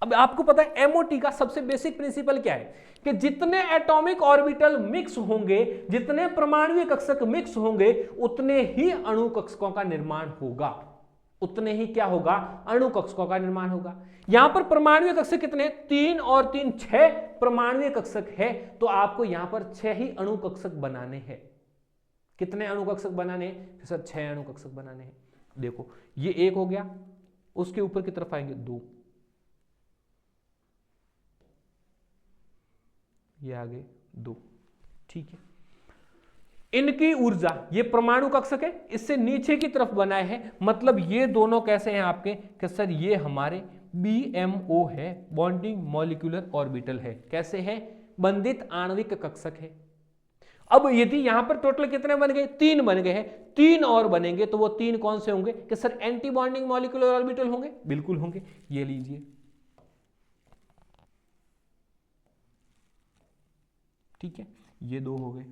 [SPEAKER 2] अब आपको पता है MOT का सबसे बेसिक प्रिंसिपल क्या है कि जितने एटॉमिक ऑर्बिटल मिक्स होंगे, जितने परमाणु कक्षक मिक्स होंगे, उतने ही अणु कक्षकों का निर्माण होगा, उतने ही क्या होगा, अणु कक्षकों का निर्माण होगा। यहां पर परमाणु कक्षक कितने, 3 और 3 6 परमाणु कक्षक है, तो आपको यहां पर 6 ही अणु कक्षक बनाने हैं। कितने अणु कक्षक बनाने हैं सर, 6 अणु कक्षक बनाने हैं। देखो ये एक हो गया, उसके ऊपर की तरफ आएंगे 2, ये आगे 2, ठीक है। इनकी ऊर्जा, ये परमाणु कक्षक है, इससे नीचे की तरफ बनाए हैं, मतलब ये दोनों कैसे हैं आपके कि सर ये हमारे BMO है, बॉन्डिंग मॉलिक्यूलर ऑर्बिटल है, कैसे है, बंधित आणविक कक्षक है। अब यदि यहां पर टोटल कितने बन गए, 3 बन गए हैं, 3 और बनेंगे तो वो 3 कौन से होंगे कि sir anti bonding molecular orbital होंगे, बिल्कुल होंगे, ये लीजिए, ठीक है, ये 2 हो गए।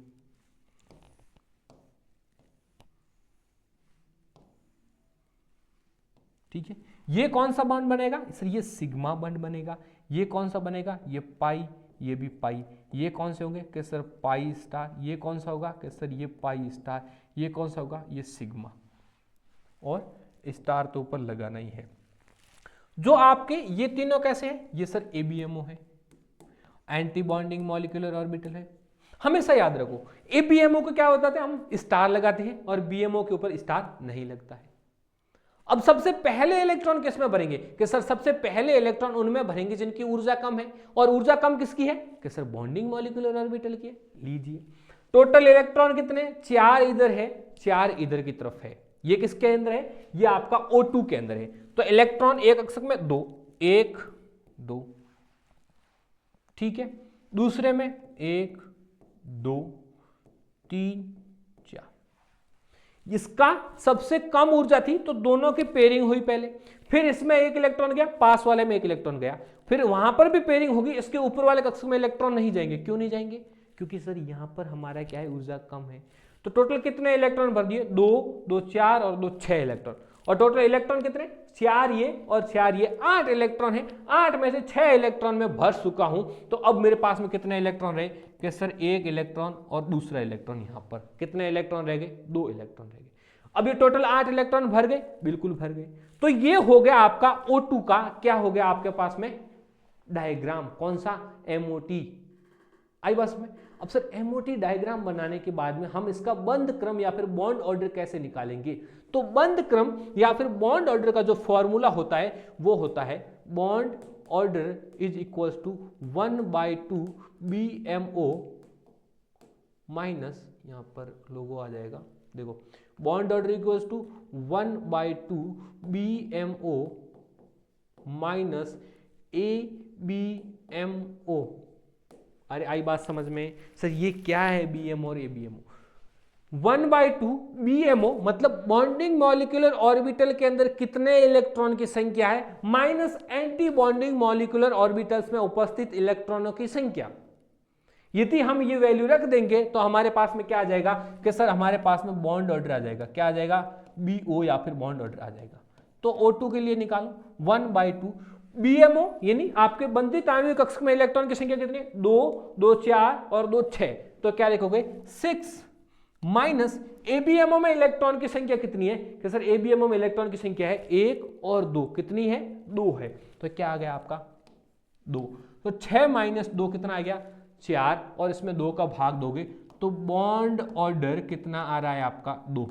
[SPEAKER 2] ठीक है, ये कौन सा बॉन्ड बनेगा सर, ये सिग्मा बॉन्ड बनेगा। ये कौन सा बनेगा, ये पाई, ये भी पाई। ये कौन से होंगे कि सर पाई स्टार। ये कौन सा होगा कि सर ये पाई स्टार। ये कौन सा होगा, ये सिग्मा, और स्टार तो ऊपर लगाना ही है। जो आपके ये तीनों कैसे हैं, ये सर ABMO है, एंटी बॉन्डिंग मॉलिक्यूलर ऑर्बिटल है। हमेशा याद रखो ABMO को क्या होता है, हम स्टार लगाते हैं, और BMO के ऊपर स्टार नहीं लगता है। अब सबसे पहले इलेक्ट्रॉन किस में भरेंगे कि सर सबसे पहले इलेक्ट्रॉन उनमें भरेंगे जिनकी ऊर्जा कम है, और ऊर्जा कम किसकी है कि सर बॉन्डिंग मॉलिक्यूलर ऑर्बिटल की है। लीजिए टोटल इलेक्ट्रॉन कितने, 4 इधर है, 4 इधर की तरफ है। ये किसके अंदर है, ये आपका O2 के अंदर है। तो इलेक्ट्रॉन एक कक्षक में 2, 1 2, ठीक है, दूसरे में 1 2 3 4। इसका सबसे कम ऊर्जा थी तो दोनों की पेयरिंग हुई पहले, फिर इसमें एक इलेक्ट्रॉन गया, पास वाले में एक इलेक्ट्रॉन गया, फिर वहां पर भी पेयरिंग होगी, इसके ऊपर वाले कक्षक में इलेक्ट्रॉन नहीं जाएंगे। क्यों नहीं जाएंगे, क्योंकि सर यहां पर हमारा क्या है, ऊर्जा कम है। तो टोटल कितने इलेक्ट्रॉन भर दिए, 2 2 4 और 2 6 इलेक्ट्रॉन। और टोटल इलेक्ट्रॉन कितने, 4 ये और 4 ये, 8 इलेक्ट्रॉन है। 8 में से 6 इलेक्ट्रॉन में भर चुका हूं, तो अब मेरे पास में कितने इलेक्ट्रॉन रहे कि सर 1 इलेक्ट्रॉन और दूसरा इलेक्ट्रॉन। यहां पर कितने इलेक्ट्रॉन रह गए, 2 इलेक्ट्रॉन रह गए। अब ये टोटल 8 इलेक्ट्रॉन भर गए, बिल्कुल भर गए। तो ये हो गया आपका O2 का, क्या हो गया आपके पास में डायग्राम, कौन सा, MOT। आई बस में। अब सर MOT डायग्राम बनाने के बाद में हम इसका बंध क्रम या फिर बॉन्ड ऑर्डर कैसे निकालेंगे। तो बंध क्रम या फिर बॉन्ड ऑर्डर का जो फॉर्मूला होता है वो होता है bond order is equals to 1/2 BMO minus, यहां पर लोगो आ जाएगा, देखो bond order equals to 1/2 BMO minus ABMO। अरे आई बात समझ में सर, ये क्या है BMO और ABMO। 1/2 BMO मतलब बॉन्डिंग मॉलिक्यूलर ऑर्बिटल के अंदर कितने इलेक्ट्रॉन की संख्या है, minus anti bonding molecular orbitals में उपस्थित इलेक्ट्रॉनों की संख्या। यदि हम ये वैल्यू रख देंगे तो हमारे पास में क्या आ जाएगा कि सर हमारे पास में बॉन्ड ऑर्डर आ जाएगा, क्या आ जाएगा, BO या फिर बॉन्ड ऑर्डर आ जाएगा। तो O2 के लिए निकालो 1/2 BMO, यानी आपके बंधित आणविक कक्षक में इलेक्ट्रॉन की संख्या कितनी, 2 2 4 और 2 6। तो क्या लिखोगे 6 माइनस ABMO में इलेक्ट्रॉन की संख्या कितनी है कि सर ABMO में इलेक्ट्रॉन की संख्या है 1 और 2, कितनी है, 2 है। तो क्या आ गया आपका 2। तो 6 माइनस 2 कितना आ गया, 4, और इसमें 2 का भाग दोगे तो बॉन्ड ऑर्डर कितना आ रहा है आपका, 2।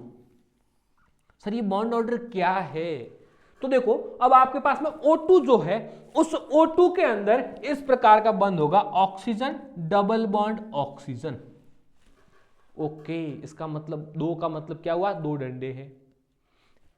[SPEAKER 2] सर ये बॉन्ड ऑर्डर क्या है, तो देखो अब आपके पास में O2 जो है, उस O2 के अंदर इस प्रकार का बंध होगा, oxygen double bond oxygen. Okay, इसका मतलब 2 का मतलब क्या हुआ, 2 डंडे हैं।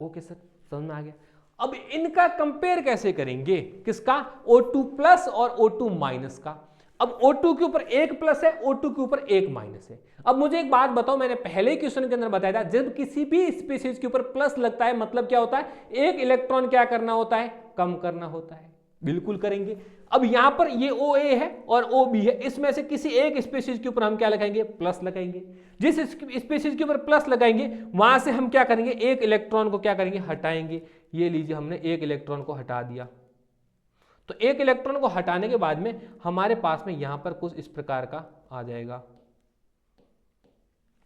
[SPEAKER 2] ओके सर, समझ में आ गया। अब इनका कंपेयर कैसे करेंगे, किसका, O2 प्लस और O2 माइनस का। अब O2 के ऊपर 1 प्लस है, O2 के ऊपर 1 माइनस है। अब मुझे एक बात बताओ, मैंने पहले क्वेश्चन के अंदर बताया था, जब किसी भी स्पीशीज के ऊपर प्लस लगता है मतलब क्या होता है, एक इलेक्ट्रॉन क्या करना होता है, कम करना होता है। बिल्कुल करेंगे। अब यहां पर ये OA है और OB है, इसमें से किसी एक स्पीशीज के ऊपर हम क्या लगाएंगे, प्लस लगाएंगे। जिस स्पीशीज के ऊपर प्लस लगाएंगे वहां से हम क्या करेंगे, एक इलेक्ट्रॉन को क्या करेंगे, हटाएंगे। ये लीजिए, हमने एक इलेक्ट्रॉन को हटा दिया। तो एक इलेक्ट्रॉन को हटाने के बाद में हमारे पास में यहां पर कुछ इस प्रकार का आ जाएगा।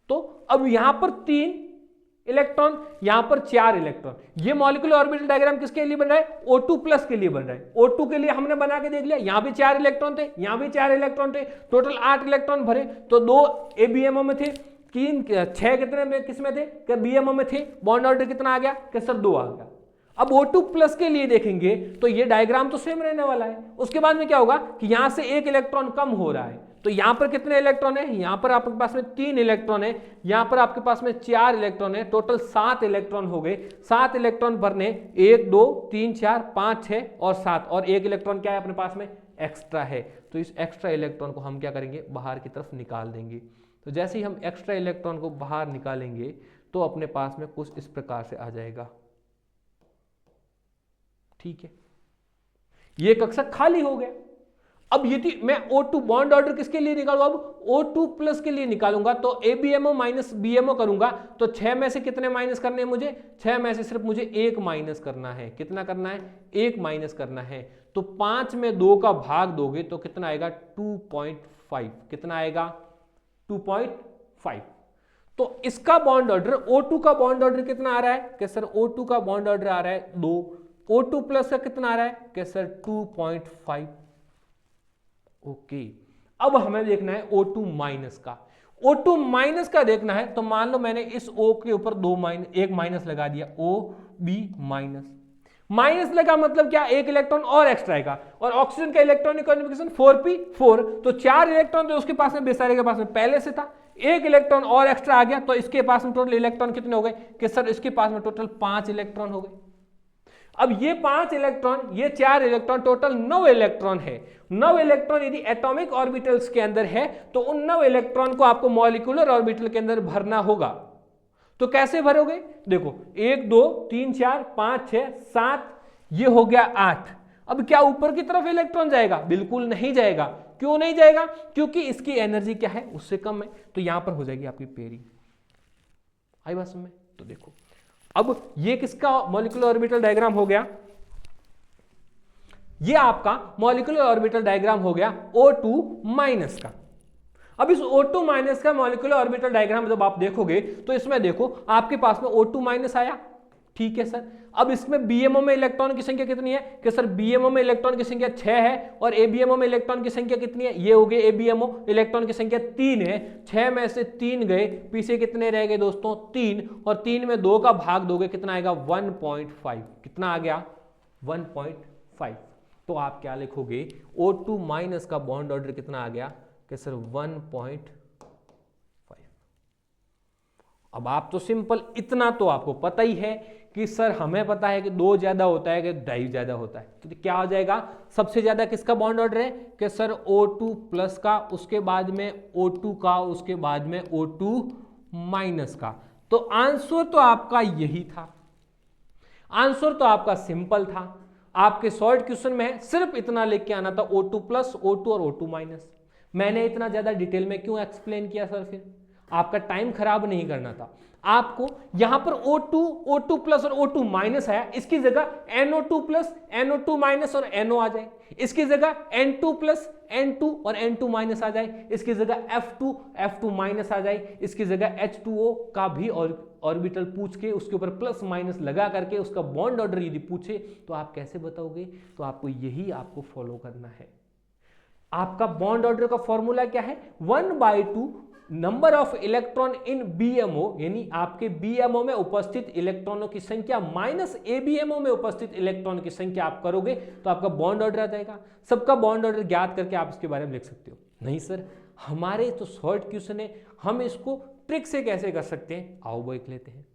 [SPEAKER 2] तो अब यहां पर 3 इलेक्ट्रॉन, यहां पर 4 इलेक्ट्रॉन। ये मॉलिक्यूलर ऑर्बिटल डायग्राम किसके लिए बन रहा है, O2 प्लस के लिए बन रहा है। O2 के लिए हमने बना के देख लिया, यहां भी 4 इलेक्ट्रॉन थे, यहां भी 4 इलेक्ट्रॉन थे, टोटल 8 इलेक्ट्रॉन भरे। तो 2 ABMO में थे, 6 कितने में, किस में थे, क्या BMO में थे। बॉन्ड ऑर्डर कितना आ गया, क्या सर 2 आ गया। अब O2 प्लस के लिए देखेंगे तो ये डायग्राम तो सेम रहने वाला है। उसके बाद में क्या होगा कि यहां से एक इलेक्ट्रॉन कम हो रहा है। तो यहां पर कितने इलेक्ट्रॉन है, यहां पर आपके पास में 3 इलेक्ट्रॉन है, यहां पर आपके पास में 4 इलेक्ट्रॉन है, टोटल 7 इलेक्ट्रॉन हो गए। 7 इलेक्ट्रॉन भरने, 1 2 3 4 5 6 और 7, और एक इलेक्ट्रॉन क्या है अपने पास में, एक्स्ट्रा है। तो इस एक्स्ट्रा इलेक्ट्रॉन को हम क्या करेंगे, बाहर की तरफ निकाल देंगे। तो जैसे ही हम एक्स्ट्रा इलेक्ट्रॉन को बाहर निकालेंगे तो अपने पास में कुछ इस प्रकार से आ जाएगा। ठीक है, ये कक्षा खाली हो गया। अब यदि मैं O2 बॉन्ड ऑर्डर किसके लिए निकालूंगा, अब O2 प्लस के लिए निकालूंगा तो ABMO माइनस BMO करूंगा। तो 6 में से कितने माइनस करने हैं मुझे, 6 में से सिर्फ मुझे 1 माइनस करना है। कितना करना है, 1 माइनस करना है। तो 5 में 2 का भाग दोगे तो कितना आएगा, 2.5। कितना आएगा, 2.5। तो इसका बॉन्ड ऑर्डर, O2 का बॉन्ड ऑर्डर कितना आ रहा है, कि सर O2 का बॉन्ड ऑर्डर आ रहा है 2। O2 प्लस का कितना आ रहा है, कि सर 2.5। ओके, अब हमें देखना है O2 माइनस का। O2 माइनस का देखना है तो मान लो मैंने इस O के ऊपर 1 माइनस लगा दिया, OB माइनस। माइनस लगा मतलब क्या, एक इलेक्ट्रॉन और एक्स्ट्रा आएगा। और ऑक्सीजन का इलेक्ट्रॉनिक कॉन्फिगरेशन 4p4, तो 4 इलेक्ट्रॉन तो उसके पास में, बेचारे के पास में पहले से था। एक इलेक्ट्रॉन और एक्स्ट्रा आ गया तो इसके पास में टोटल इलेक्ट्रॉन कितने हो गए, कि सर इसके पास में टोटल 5 इलेक्ट्रॉन हो गए। अब ये 5 इलेक्ट्रॉन, ये 4 इलेक्ट्रॉन, टोटल 9 इलेक्ट्रॉन है। 9 इलेक्ट्रॉन यदि एटॉमिक ऑर्बिटल्स के अंदर है तो उन 9 इलेक्ट्रॉन को आपको मॉलिक्यूलर ऑर्बिटल के अंदर भरना होगा। तो कैसे भरोगे, देखो 1 2 3 4 5 6 7, ये हो गया 8। अब क्या ऊपर की तरफ इलेक्ट्रॉन जाएगा, बिल्कुल नहीं जाएगा। क्यों नहीं जाएगा, क्योंकि इसकी एनर्जी क्या है, उससे कम है। तो यहां पर हो जाएगी आपकी पेयरिंग। आई बात समझ में। तो देखो, अब ये किसका मॉलिक्यूलर ऑर्बिटल डायग्राम हो गया, ये आपका मॉलिक्यूलर ऑर्बिटल डायग्राम हो गया O2 माइनस का। अब इस O2 माइनस का मॉलिक्यूलर ऑर्बिटल डायग्राम जब आप देखोगे तो इसमें देखो आपके पास में O2 माइनस आया, ठीक है सर। अब इसमें BMO में इलेक्ट्रॉन की संख्या कितनी है, कि सर BMO में इलेक्ट्रॉन की संख्या 6 है और ABMO में इलेक्ट्रॉन की संख्या कितनी है, ये हो गए ABMO, इलेक्ट्रॉन की संख्या 3 है। 6 में से 3 गए, पीछे कितने रह गए दोस्तों, 3, और 3 में 2 का भाग दोगे कितना आएगा, 1.5। कितना आ गया, 1.5। तो आप क्या लिखोगे, O2 माइनस का बॉन्ड ऑर्डर कितना आ गया, कि सर 1.5। अब आप तो सिंपल, इतना तो आपको पता ही है कि सर हमें पता है कि 2 ज्यादा होता है कि 2.5 ज्यादा होता है। तो क्या हो जाएगा, सबसे ज्यादा किसका बॉन्ड ऑर्डर है, कि सर O2 प्लस का, उसके बाद में O2 का, उसके बाद में O2 माइनस का। तो आंसर तो आपका यही था, आंसर तो आपका सिंपल था। आपके शॉर्ट क्वेश्चन में सिर्फ इतना लेके आना था, O2 प्लस, O2 और O2 माइनस। मैंने इतना ज्यादा डिटेल में क्यों एक्सप्लेन किया सर, फिर आपका टाइम खराब नहीं करना था। आपको यहां पर O2 प्लस और O2 माइनस आया, इसकी जगह NO2 प्लस, NO2 माइनस और NO आ जाए। इसकी जगह N2 प्लस, N2 और N2 माइनस आ जाए। इसकी जगह F2 माइनस आ जाए। इसकी जगह H2O का भी ऑर्बिटल पूछ के उसके ऊपर प्लस माइनस लगा करके उसका बॉन्ड ऑर्डर यदि पूछे तो आप कैसे बताओगे, तो आपको यही आपको फॉलो करना है। आपका बॉन्ड ऑर्डर का फॉर्मूला क्या है, 1/2 number of electron in BMO, यानी आपके BMO में उपस्थित इलेक्ट्रॉनों की संख्या माइनस ABMO में उपस्थित इलेक्ट्रॉन की संख्या आप करोगे तो आपका बॉन्ड ऑर्डर आ जाएगा। सबका बॉन्ड ऑर्डर ज्ञात करके आप इसके बारे में लिख सकते हो। नहीं सर, हमारे तो शॉर्ट क्वेश्चन है, हम इसको ट्रिक से कैसे कर सकते हैं, आओ देख लेते हैं।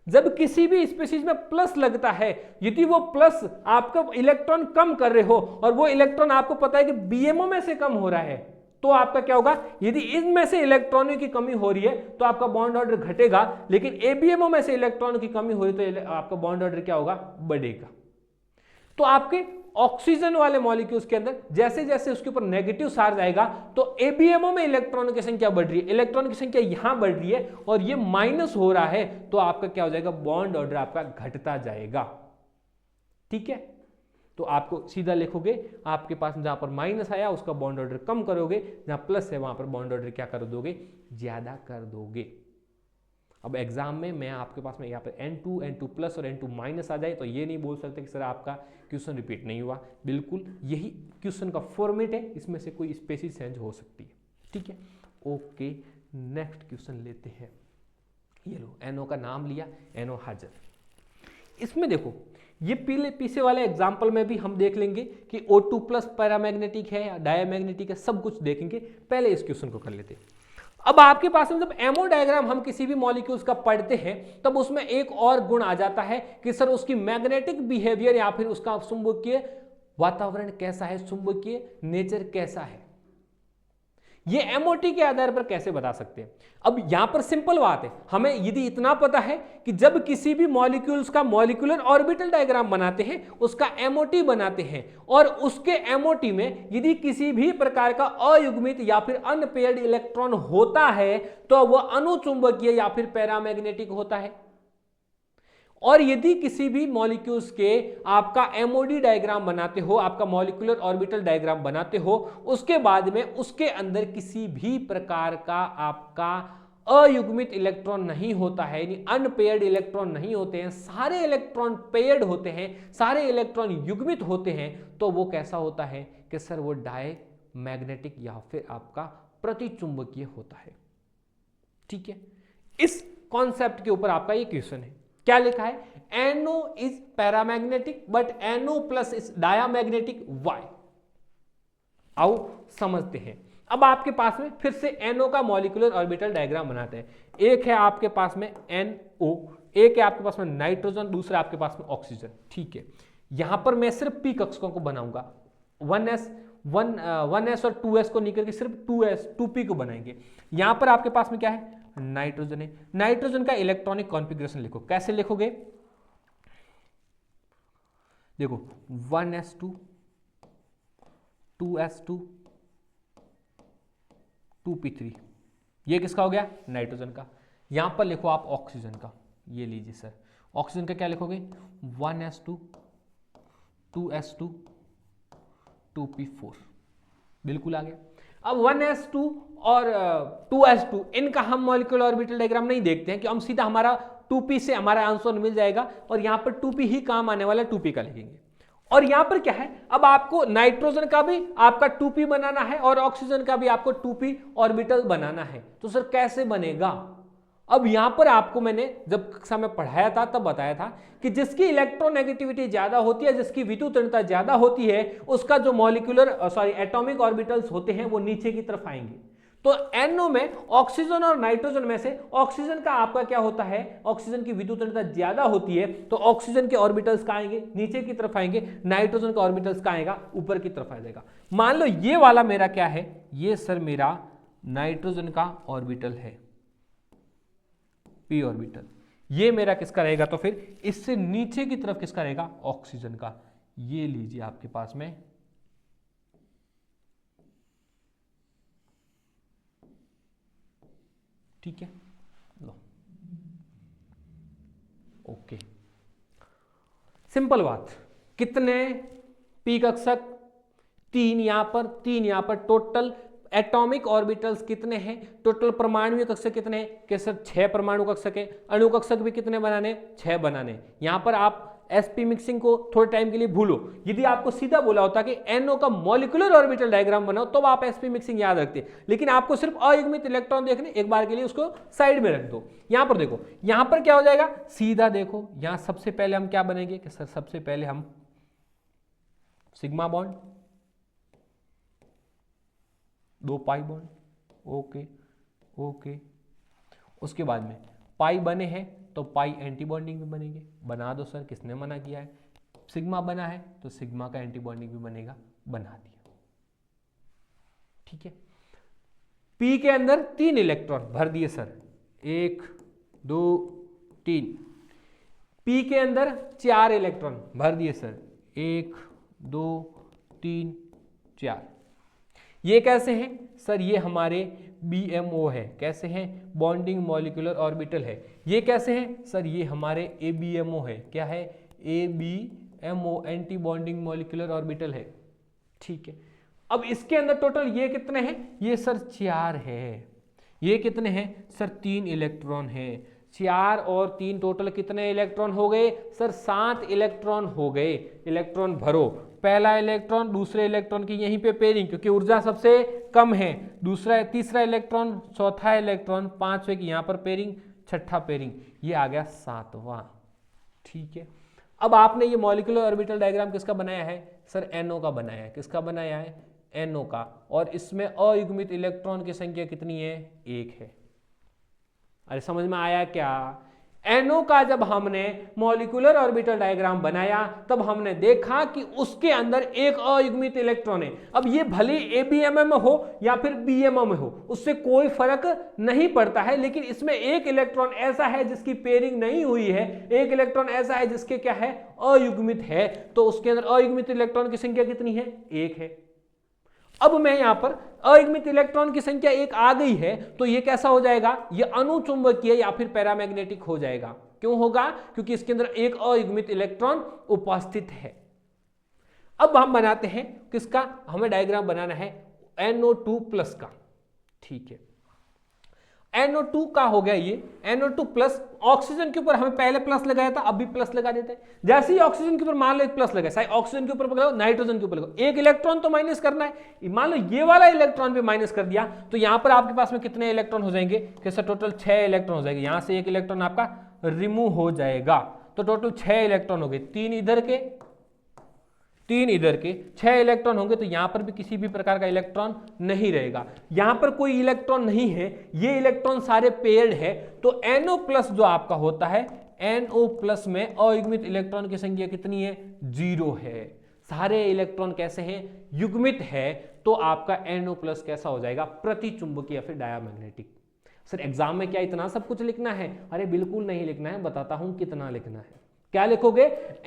[SPEAKER 2] जब किसी भी स्पीशीज में प्लस लगता है, यदि वो प्लस आपका इलेक्ट्रॉन कम कर रहे हो और वो इलेक्ट्रॉन आपको पता है कि बीएमओ में से कम हो रहा है, तो आपका क्या होगा, यदि इनमें से इलेक्ट्रॉनों की कमी हो रही है तो आपका बॉन्ड ऑर्डर घटेगा, लेकिन एबीएमओ में से इलेक्ट्रॉनों की कमी हो रही है तो आपका बॉन्ड ऑर्डर क्या होगा, बढ़ेगा। तो आपके ऑक्सीजन वाले मॉलिक्यूल्स के अंदर जैसे जैसे उसके ऊपर नेगेटिव चार्ज आएगा तो एबीएमओ में इलेक्ट्रॉनों की संख्या बढ़ रही है, इलेक्ट्रॉनों की संख्या यहां बढ़ रही है और ये माइनस हो रहा है, तो आपका क्या हो जाएगा, बॉन्ड ऑर्डर आपका घटता जाएगा। ठीक है, तो आपको सीधा लिखोगे, आपके पास जहां पर माइनस आया उसका बॉन्ड ऑर्डर कम करोगे, जहां प्लस है वहां पर बॉन्ड ऑर्डर क्या कर दोगे, ज्यादा कर दोगे। अब एग्जाम में मैं आपके पास में यहाँ पर N2 प्लस और N2 माइनस आ जाए तो ये नहीं बोल सकते कि सर आपका क्वेश्चन रिपीट नहीं हुआ, बिल्कुल यही क्वेश्चन का फॉर्मेट है, इसमें से कोई स्पेसिस चेंज हो सकती है। ठीक है, ओके, नेक्स्ट क्वेश्चन लेते हैं। ये लो, NO का नाम लिया, NO हाजिर। इसमें देखो, ये पीछे वाले एग्जाम्पल में भी हम देख लेंगे कि O2 प्लस पैरामैग्नेटिक है या डायमैग्नेटिक है, सब कुछ देखेंगे। पहले इस क्वेश्चन को कर लेते हैं। अब आपके पास में जब एमओ डायग्राम हम किसी भी मॉलिक्यूल्स का पढ़ते हैं तब उसमें एक और गुण आ जाता है कि सर उसकी मैग्नेटिक बिहेवियर या फिर उसका चुंबकीय वातावरण कैसा है, चुंबकीय नेचर कैसा है, ये एमओटी के आधार पर कैसे बता सकते हैं। अब यहां पर सिंपल बात है, हमें यदि इतना पता है कि जब किसी भी मॉलिक्यूल्स का मॉलिक्यूलर ऑर्बिटल डायग्राम बनाते हैं, उसका एमओटी बनाते हैं, और उसके एमओटी में यदि किसी भी प्रकार का अयुग्मित या फिर अनपेयर्ड इलेक्ट्रॉन होता है तो वह अनुचुंबकीय या फिर पैरामैग्नेटिक होता है। और यदि किसी भी मॉलिक्यूल्स के आपका एमओडी डायग्राम बनाते हो, आपका मॉलिक्यूलर ऑर्बिटल डायग्राम बनाते हो, उसके बाद में उसके अंदर किसी भी प्रकार का आपका अयुग्मित इलेक्ट्रॉन नहीं होता है, यानी अनपेयर्ड इलेक्ट्रॉन नहीं होते हैं, सारे इलेक्ट्रॉन पेयर्ड होते हैं, सारे इलेक्ट्रॉन युग्मित होते हैं, तो वो कैसा होता है कि सर वो डायमैग्नेटिक या फिर आपका प्रतिचुंबकीय होता है। ठीक है, इस कॉन्सेप्ट के ऊपर आपका ये क्वेश्चन है। क्या लिखा है, NO is paramagnetic but NO plus is diamagnetic, why. आओ समझते हैं। अब आपके पास में फिर से NO का मॉलिक्यूलर ऑर्बिटल डायग्राम बनाते हैं। एक है आपके पास में NO, एक है आपके पास में नाइट्रोजन, दूसरा आपके पास में ऑक्सीजन। ठीक है, यहां पर मैं सिर्फ p कक्षकों को बनाऊंगा, 1s और 2s को निकल के सिर्फ 2p को बनाएंगे। यहां पर आपके पास में क्या है, नाइट्रोजन है। नाइट्रोजन का इलेक्ट्रॉनिक कॉन्फ़िगरेशन लिखो, कैसे लिखोगे, देखो 1s2 2s2 2p3, ये किसका हो गया, नाइट्रोजन का। यहां पर लिखो आप ऑक्सीजन का, ये लीजिए सर, ऑक्सीजन का क्या लिखोगे, 1s2 2s2 2p4, बिल्कुल आ गया। अब 1s2 और 2s2 इनका हम मॉलिक्यूलर ऑर्बिटल डायग्राम नहीं देखते हैं कि हम सीधा हमारा 2p से हमारा आंसर मिल जाएगा, और यहां पर 2p ही काम आने वाला, 2p का लिखेंगे। और यहां पर क्या है, अब आपको नाइट्रोजन का भी आपका 2p बनाना है और ऑक्सीजन का भी आपको 2p ऑर्बिटल बनाना है, तो सर कैसे बनेगा। अब यहां पर आपको मैंने जब कक्षा में पढ़ाया था तब बताया था कि जिसकी इलेक्ट्रोनेगेटिविटी ज्यादा होती है, जिसकी विद्युत ज्यादा होती है, उसका जो मॉलिक्यूलर एटॉमिक ऑर्बिटल्स होते हैं वो नीचे की तरफ आएंगे। तो NO में ऑक्सीजन और नाइट्रोजन में से ऑक्सीजन का आपका क्या होता है, ऑक्सीजन की विद्युत ज्यादा होती है, तो ऑक्सीजन के ऑर्बिटल्स कहां आएंगे, नीचे की तरफ आएंगे, नाइट्रोजन का ऑर्बिटल्स कहां आएगा, ऊपर की तरफ आ जाएगा। मान लो ये वाला मेरा क्या है, ये सर मेरा नाइट्रोजन का ऑर्बिटल है, p ऑर्बिटल, ये मेरा किसका रहेगा, तो फिर इससे नीचे की तरफ किसका रहेगा, ऑक्सीजन का। ये लीजिए आपके पास में ठीक है, लो ओके, सिंपल बात। कितने p कक्षक, 3 यहां पर 3 यहां पर, टोटल एटॉमिक ऑर्बिटल्स कितने हैं, टोटल परमाणु कक्षक कितने हैं, कि सर 6 परमाणु कक्षक है। अणु कक्षक भी कितने बनाने, 6 बनाने। यहां पर आप sp मिक्सिंग को थोड़े टाइम के लिए भूलो, यदि आपको सीधा बोला होता कि NO का मॉलिक्यूलर ऑर्बिटल डायग्राम बनाओ तो आप sp मिक्सिंग याद रखते, लेकिन आपको सिर्फ अयुग्मित इलेक्ट्रॉन देखने, एक बार के लिए उसको साइड में रख दो। यहां पर देखो, यहां पर क्या हो जाएगा, सीधा देखो, यहां सबसे पहले हम क्या बनेंगे कि सर सबसे पहले हम sigma bond, 2 pi bond, okay okay, उसके बाद में पाई बने हैं तो पाई एंटी बॉन्डिंग भी बनेंगे, बना दो सर, किसने मना किया है। सिग्मा बना है तो सिग्मा का एंटी बॉन्डिंग भी बनेगा, बना दिया। ठीक है, पी के अंदर 3 इलेक्ट्रॉन भर दिए सर, 1 2 3। पी के अंदर 4 इलेक्ट्रॉन भर दिए सर, 1 2 3 4। ये कैसे हैं सर, ये हमारे BMO है, कैसे हैं, बॉन्डिंग मॉलिक्यूलर ऑर्बिटल है। ये कैसे हैं सर, ये हमारे ABMO है, क्या है, ABMO anti bonding molecular orbital है। ठीक है, अब इसके अंदर टोटल ये कितने हैं, ये सर 4 है। ये कितने हैं सर, 3 इलेक्ट्रॉन है। 4 और 3 टोटल कितने इलेक्ट्रॉन हो गए सर, 7 इलेक्ट्रॉन हो गए। इलेक्ट्रॉन भरो, पहला इलेक्ट्रॉन दूसरे इलेक्ट्रॉन की यहीं पे पेयरिंग, क्योंकि ऊर्जा सबसे कम है, दूसरा तीसरा इलेक्ट्रॉन, चौथा इलेक्ट्रॉन, पांचवें की यहाँ पर पेयरिंग, छठा पेयरिंग, ये आ गया 7वां। ठीक है, अब आपने ये मॉलिक्यूलर ऑर्बिटल डायग्राम किसका बनाया है सर, NO का बनाया है। किसका बनाया है, NO का। और इसमें अयुग्मित इलेक्ट्रॉन की संख्या कितनी है, 1 है। अरे समझ में आया क्या, NO का जब हमने मॉलिक्यूलर ऑर्बिटल डायग्राम बनाया तब हमने देखा कि उसके अंदर एक अयुग्मित इलेक्ट्रॉन है। अब ये भले ABMO में हो या फिर BMO में हो, उससे कोई फर्क नहीं पड़ता है, लेकिन इसमें एक इलेक्ट्रॉन ऐसा है जिसकी पेयरिंग नहीं हुई है, एक इलेक्ट्रॉन ऐसा है जिसके क्या है, अयुग्मित है, तो उसके अंदर अयुग्मित इलेक्ट्रॉन की संख्या कितनी है, 1 है। अब मैं यहां पर अयुग्मित इलेक्ट्रॉन की संख्या 1 आ गई है, तो ये कैसा हो जाएगा, ये अनुचुंबकीय या फिर पैरामैग्नेटिक हो जाएगा। क्यों होगा, क्योंकि इसके अंदर एक अयुग्मित इलेक्ट्रॉन उपस्थित है। अब हम बनाते हैं किसका, हमें डायग्राम बनाना है NO2+ का। ठीक है, NO2 का हो गया ये, NO2+। ऑक्सीजन के ऊपर हमें पहले प्लस लगाया था, अब भी प्लस लगा देते हैं। जैसे ही ऑक्सीजन के ऊपर मान लो एक प्लस लगा, चाहे ऑक्सीजन के ऊपर लगाओ, नाइट्रोजन के ऊपर लगाओ, एक इलेक्ट्रॉन तो माइनस करना है। मान लो ये वाला इलेक्ट्रॉन भी माइनस कर दिया, तो यहां पर आपके पास में कितने इलेक्ट्रॉन हो जाएंगे, कैसे, टोटल 6 इलेक्ट्रॉन हो जाएंगे। यहां से एक इलेक्ट्रॉन आपका रिमूव हो जाएगा, तो टोटल 6 इलेक्ट्रॉन हो गए, 3 इधर के 3 इधर के, 6 इलेक्ट्रॉन होंगे। तो यहां पर भी किसी भी प्रकार का इलेक्ट्रॉन नहीं रहेगा, यहां पर कोई इलेक्ट्रॉन नहीं है, ये इलेक्ट्रॉन सारे पेयर्ड है। तो NO+ जो आपका होता है, NO+ में अयुग्मित इलेक्ट्रॉन की संख्या कितनी है, 0 है। सारे इलेक्ट्रॉन कैसे हैं, युग्मित है। तो आपका NO+ कैसा हो जाएगा, प्रतिचुंबकीय या फिर डायामैग्नेटिक। सर एग्जाम में क्या इतना सब कुछ लिखना है, अरे बिल्कुल नहीं लिखना है, बताता हूं कितना लिखना है। क्या लिखोगे,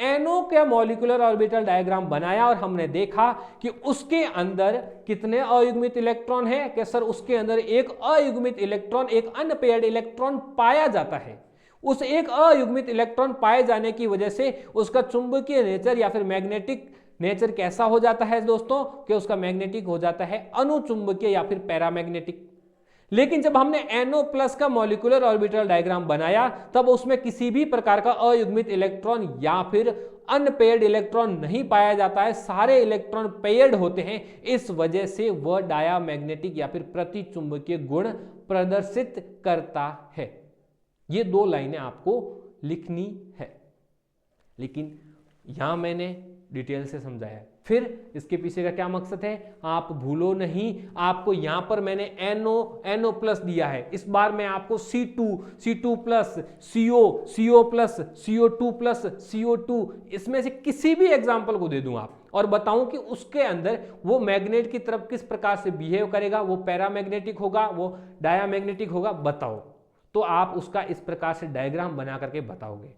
[SPEAKER 2] NO का मॉलिक्यूलर ऑर्बिटल डायग्राम बनाया और हमने देखा कि उसके अंदर कितने अयुग्मित इलेक्ट्रॉन है, कि सर उसके अंदर एक अयुग्मित इलेक्ट्रॉन, एक अनपेयर्ड इलेक्ट्रॉन पाया जाता है। उस एक अयुग्मित इलेक्ट्रॉन पाए जाने की वजह से उसका चुंबकीय नेचर या फिर मैग्नेटिक नेचर कैसा हो जाता है दोस्तों, कि उसका मैग्नेटिक हो जाता है अनुचुंबकीय या फिर पैरामैग्नेटिक। लेकिन जब हमने NO+ का मॉलिक्यूलर ऑर्बिटल डायग्राम बनाया तब उसमें किसी भी प्रकार का अयुग्मित इलेक्ट्रॉन या फिर अनपेयर्ड इलेक्ट्रॉन नहीं पाया जाता है, सारे इलेक्ट्रॉन पेयर्ड होते हैं। इस वजह से वह डायामैग्नेटिक या फिर प्रतिचुंबकीय गुण प्रदर्शित करता है। ये 2 लाइनें आपको लिखनी है, लेकिन यहां मैंने डिटेल से समझाया है। फिर इसके पीछे का क्या मकसद है, आप भूलो नहीं। आपको यहां पर मैंने NO+ दिया है, इस बार मैं आपको C2+, CO, CO+, CO2+, CO2 इसमें से किसी भी एग्जाम्पल को दे दूं आप, और बताऊं कि उसके अंदर वो मैग्नेट की तरफ किस प्रकार से बिहेव करेगा, वो पैरामैग्नेटिक होगा, वो डायामैग्नेटिक होगा, बताओ। तो आप उसका इस प्रकार से डायग्राम बना करके बताओगे।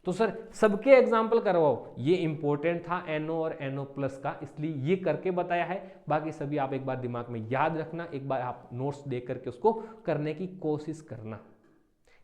[SPEAKER 2] तो सर सबके एग्जाम्पल करवाओ, ये इंपॉर्टेंट था NO और NO+ का, इसलिए ये करके बताया है। बाकी सभी आप एक बार दिमाग में याद रखना, एक बार आप नोट्स देख करके उसको करने की कोशिश करना।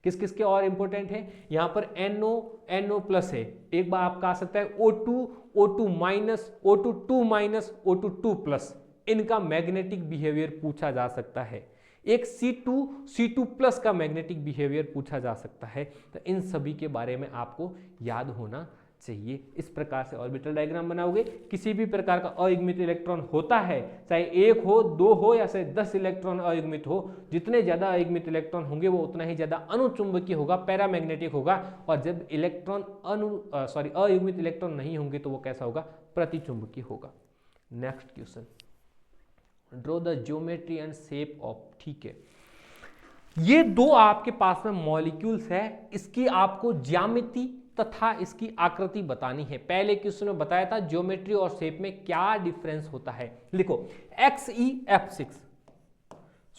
[SPEAKER 2] किस किस के और इंपॉर्टेंट है, यहां पर NO+ है, एक बार आपका आ सकता है O2, O2-, O2-2-, O2-2+, इनका मैग्नेटिक बिहेवियर पूछा जा सकता है। एक C2+ का मैग्नेटिक बिहेवियर पूछा जा सकता है। तो इन सभी के बारे में आपको याद होना चाहिए। इस प्रकार से ऑर्बिटल डायग्राम बनाओगे। किसी भी प्रकार का अयुग्मित इलेक्ट्रॉन होता है, चाहे 1 हो, 2 हो या चाहे 10 इलेक्ट्रॉन अयुग्मित हो, जितने ज्यादा अयुग्मित इलेक्ट्रॉन होंगे वो उतना ही ज्यादा अनुचुंबकीय होगा, पैरामैग्नेटिक होगा। और जब अयुग्मित इलेक्ट्रॉन नहीं होंगे तो वो कैसा होगा, प्रतिचुंबकीय होगा। Next question, draw the geometry and shape of. ठीक है, ये दो आपके पास में मॉलिक्यूल्स है, इसकी आपको ज्यामिति तथा इसकी आकृति बतानी है। पहले क्वेश्चन में बताया था ज्योमेट्री और शेप में क्या डिफरेंस होता है। लिखो XeF6,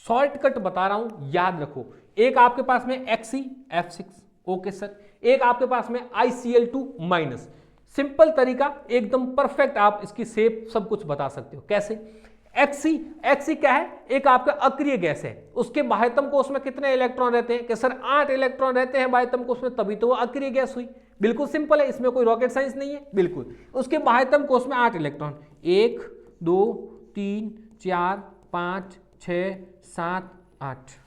[SPEAKER 2] शॉर्टकट बता रहा हूं, याद रखो। एक आपके पास में XeF6, ओके सर। एक आपके पास में ICl2-, सिंपल तरीका, एकदम परफेक्ट, आप इसकी शेप सब कुछ बता सकते हो। कैसे? Xe क्या है? एक आपका अक्रिय गैस है, उसके बाह्यतम कोश में कितने इलेक्ट्रॉन रहते हैं? कि सर 8 इलेक्ट्रॉन रहते हैं बाह्यतम कोश में, तभी तो वो अक्रिय गैस हुई। बिल्कुल सिंपल है, इसमें कोई रॉकेट साइंस नहीं है। बिल्कुल, उसके बाह्यतम कोश में 8 इलेक्ट्रॉन, 1 2 3 4 5 6 7 8।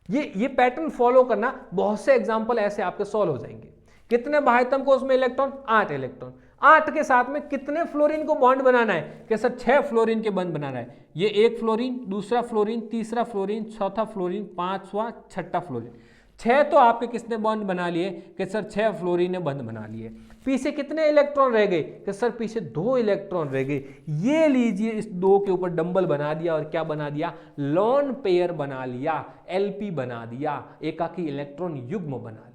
[SPEAKER 2] ये पैटर्न फॉलो करना, बहुत से एग्जाम्पल ऐसे आपके सॉल्व हो जाएंगे। कितने बाह्यतम कोश में इलेक्ट्रॉन? 8 इलेक्ट्रॉन। 8 के साथ में कितने फ्लोरीन को बॉन्ड बनाना है? कि सर 6 फ्लोरीन के बॉन्ड बनाना है। ये 1 फ्लोरीन, दूसरा फ्लोरीन, तीसरा फ्लोरीन, चौथा फ्लोरीन, पांचवा, छठा फ्लोरीन। 6 तो आपके किसने बॉन्ड बना लिए? कि सर 6 फ्लोरीन ने बॉन्ड बना लिए। पीछे कितने इलेक्ट्रॉन रह गए? कि सर पीछे 2 इलेक्ट्रॉन रह गए। ये लीजिए, इस 2 के ऊपर डंबल बना दिया और क्या बना दिया? लोन पेयर बना लिया, LP बना दिया, एकाकी इलेक्ट्रॉन युग्म बना लिया।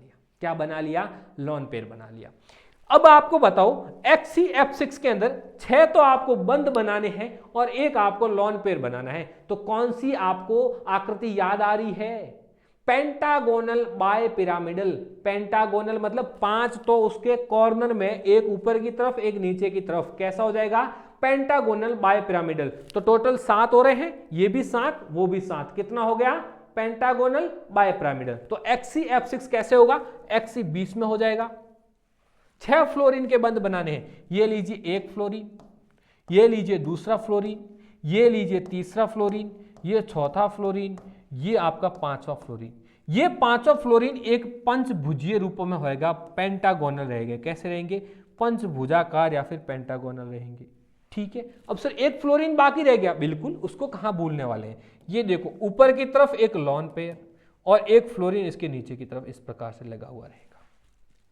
[SPEAKER 2] क्या बना लिया? लोन पेयर बना लिया। अब आपको बताओ XeF6 के अंदर 6 तो आपको बंद बनाने हैं और 1 आपको लोन पेयर बनाना है, तो कौन सी आपको आकृति याद आ रही है? Pentagonal bye pyramidal. पेंटागोनल मतलब 5 तो उसके कॉर्नर में, एक ऊपर की तरफ एक नीचे की तरफ, कैसा हो जाएगा? Pentagonal bipyramidal. तो टोटल 7 हो रहे हैं, ये भी 7 वो भी 7, कितना हो गया? Pentagonal bipyramidal. तो XeF6 कैसे होगा? Xe20 में हो जाएगा। 6 फ्लोरीन के बंद बनाने हैं। ये लीजिए 1 फ्लोरीन, ये लीजिए दूसरा फ्लोरीन, ये लीजिए तीसरा फ्लोरीन, ये चौथा फ्लोरीन, ये आपका 5वां फ्लोरीन। ये 5वां फ्लोरीन एक पंचभुजीय रूपों में होएगा, पेंटागोनल रहेंगे। कैसे रहेंगे? पंचभुजाकार या फिर पेंटागोनल रहेंगे। ठीक है। अब सर 1 फ्लोरीन बाकी रह गया, बिल्कुल, उसको कहां भूलने वाले हैं? ये देखो, ऊपर की तरफ एक लोन पेयर और 1 फ्लोरीन इसके नीचे की तरफ इस प्रकार से लगा हुआ रहेगा।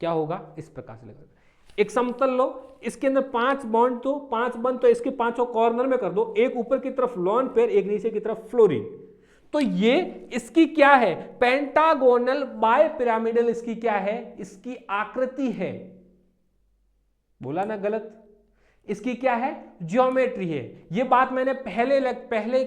[SPEAKER 2] क्या होगा? इस प्रकार से लगेगा। एक समतल लो, इसके अंदर 5 बॉन्ड, तो 5 बंद, तो इसके 5 कॉर्नर में कर दो, एक ऊपर की तरफ लोन पेयर, एक नीचे की तरफ फ्लोरीन। तो ये इसकी क्या है? पेंटागोनल बाय पिरामिडल इसकी क्या है? इसकी आकृति है। बोला ना गलत? इसकी क्या है? ज्योमेट्री है। ये बात मैंने पहले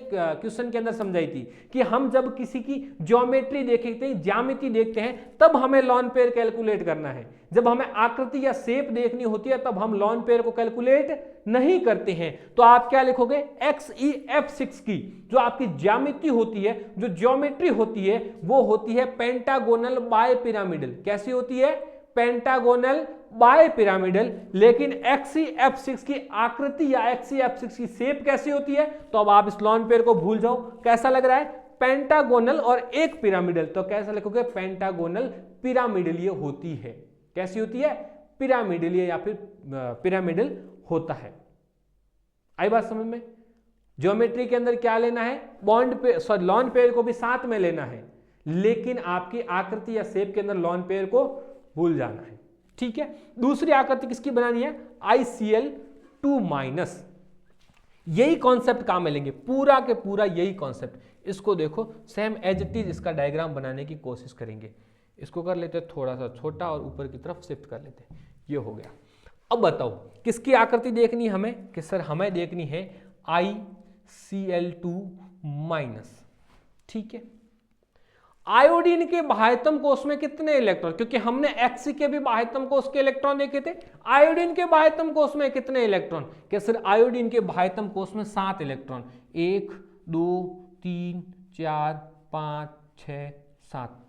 [SPEAKER 2] क्वेश्चन के अंदर समझाई थी कि हम जब किसी की ज्योमेट्री देखते हैं, ज्यामिति देखते हैं, तब हमें लोन पेयर कैलकुलेट करना है। जब हमें आकृति या शेप देखनी होती है तब हम लोन पेयर को कैलकुलेट नहीं करते हैं। तो आप क्या लिखोगे? XeF6 की जो आपकी ज्यामिति होती है, जो ज्योमेट्री होती है, वो होती है पेंटागोनल बाय पिरामिडल। कैसी होती है? Pentagonal bipyramidal. लेकिन XeF6 की आकृति या XeF6 की शेप कैसी होती है? तो अब आप इस लोन पेयर को भूल जाओ। कैसा लग रहा है? पेंटागोनल और एक पिरामिडल। तो कैसा लिखोगे? पेंटागोनल पिरामिडलीय होती है। कैसी होती है? पिरामिडलीय या फिर पिरामिडल होता है। आई बात समझ में? ज्योमेट्री के अंदर क्या लेना है? बॉन्ड पे, सॉरी, लोन पेयर को भी साथ में लेना है, लेकिन आपकी आकृति या शेप के अंदर लोन पेयर को भूल जाना है। ठीक है। दूसरी आकृति किसकी बनानी है? ICl2-। यही कॉन्सेप्ट काम में लेंगे, पूरा के पूरा यही कॉन्सेप्ट। इसको देखो, सेम एज इट इज इसका डायग्राम बनाने की कोशिश करेंगे। इसको कर लेते हैं थोड़ा सा छोटा और ऊपर की तरफ शिफ्ट कर लेते हैं। ये हो गया। अब बताओ किसकी आकृति देखनी है हमें? कि सर हमें देखनी है ICl2-। ठीक है। आयोडीन के बाह्यतम कोश में कितने इलेक्ट्रॉन? क्योंकि हमने Xe के भी बाह्यतम कोश के इलेक्ट्रॉन देखे थे। आयोडीन के बाह्यतम कोश में कितने इलेक्ट्रॉन? कि सर आयोडीन के बाह्यतम कोश में 7 इलेक्ट्रॉन। 1 2 3 4 5 6 7।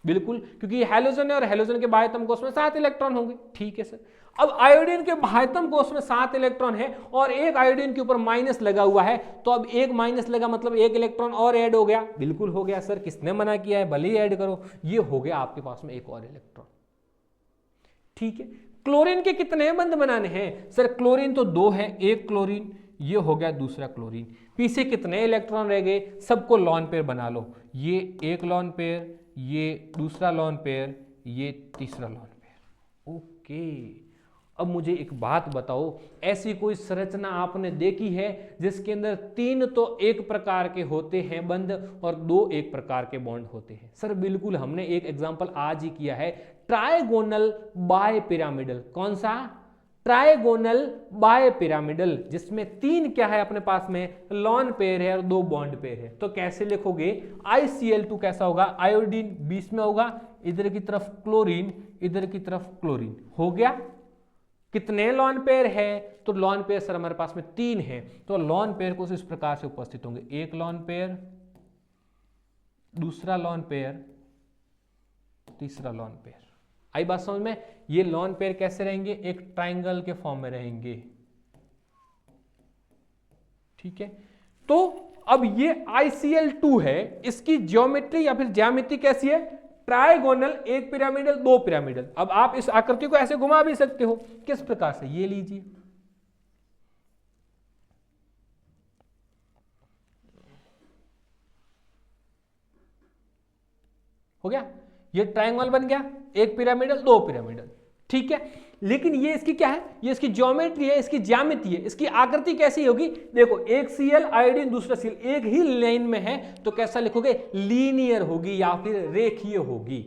[SPEAKER 2] बिल्कुल, क्योंकि हैलोजन है और हैलोजन के बाह्यतम कोश में 7 इलेक्ट्रॉन होंगे। ठीक है सर। अब आयोडीन के बाह्यतम कोश में 7 इलेक्ट्रॉन है और एक आयोडीन के ऊपर माइनस लगा हुआ है, तो अब एक माइनस लगा मतलब 1 इलेक्ट्रॉन और ऐड हो गया। बिल्कुल हो गया सर, किसने मना किया है? भले ही ऐड करो। ये हो गया आपके पास में एक और इलेक्ट्रॉन। ठीक है। क्लोरीन के कितने बंद बनाने हैं? सर क्लोरीन तो 2 है, 1 क्लोरीन, ये हो गया दूसरा क्लोरीन। पीछे कितने इलेक्ट्रॉन रह गए? सबको लोन पेयर बना लो। ये 1 लोन पेयर, ये दूसरा लोन पेयर, ये तीसरा लोन पेयर। ओके।
[SPEAKER 1] अब मुझे एक बात बताओ, ऐसी कोई संरचना आपने देखी है जिसके अंदर 3 तो एक प्रकार के होते हैं बंद और 2 एक प्रकार के बॉन्ड होते हैं? सर बिल्कुल, हमने एक एग्जांपल आज ही किया है, ट्राइगोनल बाय पिरामिडल। कौन सा? ट्राइगोनल बाय पिरामिडल, जिसमें 3 क्या है अपने पास में, लॉन पेयर है और 2 बॉन्ड पेयर है। तो कैसे लिखोगे? ICl2 कैसा होगा? आयोडीन बीच में होगा, इधर की तरफ क्लोरीन, इधर की तरफ क्लोरीन। हो गया। कितने लॉन पेयर है? तो लॉन पेयर सर हमारे पास में 3 है, तो लॉन पेयर कुछ इस प्रकार से उपस्थित होंगे, एक लॉन पेयर, दूसरा लॉन पेयर, तीसरा लॉन पेयर। आई बात समझ में? ये लॉन पेयर कैसे रहेंगे? एक ट्राइंगल के फॉर्म में रहेंगे। ठीक है, तो अब ये ICl2 है, इसकी ज्योमेट्री या फिर ज्यामिति कैसी है? ट्राइगोनल, एक पिरामिडल, 2 पिरामिडल। अब आप इस आकृति को ऐसे घुमा भी सकते हो, किस प्रकार से? ये लीजिए, हो गया, ये ट्रायंगल बन गया, एक पिरामिडल, 2 पिरामिडल। ठीक है, लेकिन ये इसकी क्या है? ये इसकी ज्योमेट्री है, इसकी ज्यामिति है, इसकी आकृति कैसी होगी? देखो, एक Cl आयोडीन, दूसरा Cl, एक ही लाइन में है, तो कैसा लिखोगे? लीनियर होगी या फिर रेखीय होगी।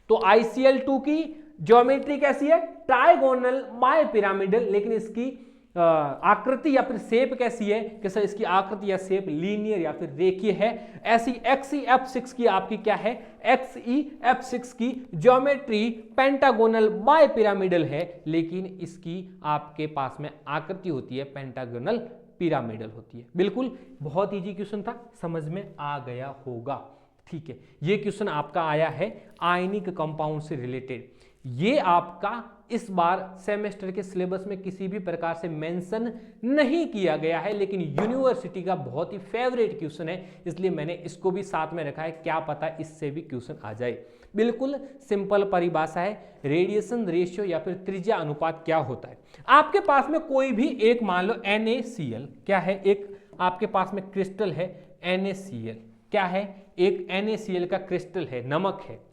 [SPEAKER 1] तो ICl2 की ज्योमेट्री कैसी है? ट्राइगोनल बाय पिरामिडल, लेकिन इसकी आकृति या फिर शेप कैसी है? कि सर इसकी आकृति या शेप लीनियर या फिर रेखीय है। ऐसी XeF6 की आपकी क्या है? XeF6 की ज्योमेट्री पेंटागोनल बाय पिरामिडल है, लेकिन इसकी आपके पास में आकृति होती है पेंटागोनल पिरामिडल होती है। बिल्कुल, बहुत इजी क्वेश्चन था, समझ में आ गया होगा। ठीक है, ये क्वेश्चन आपका आया है आयनिक कंपाउंड से रिलेटेड। ये आपका इस बार सेमेस्टर के सिलेबस में किसी भी प्रकार से मेंशन नहीं किया गया है, लेकिन यूनिवर्सिटी का बहुत ही फेवरेट क्वेश्चन है, इसलिए मैंने इसको भी साथ में रखा है, क्या पता इससे भी क्वेश्चन आ जाए। बिल्कुल सिंपल परिभाषा है, रेडिएशन रेशियो या फिर त्रिज्या अनुपात क्या होता है। आपके पास में कोई भी एक, मान लो NaCl, क्या है? एक आपके पास में क्रिस्टल है NaCl, क्या है? एक NaCl का क्रिस्टल है, नमक है।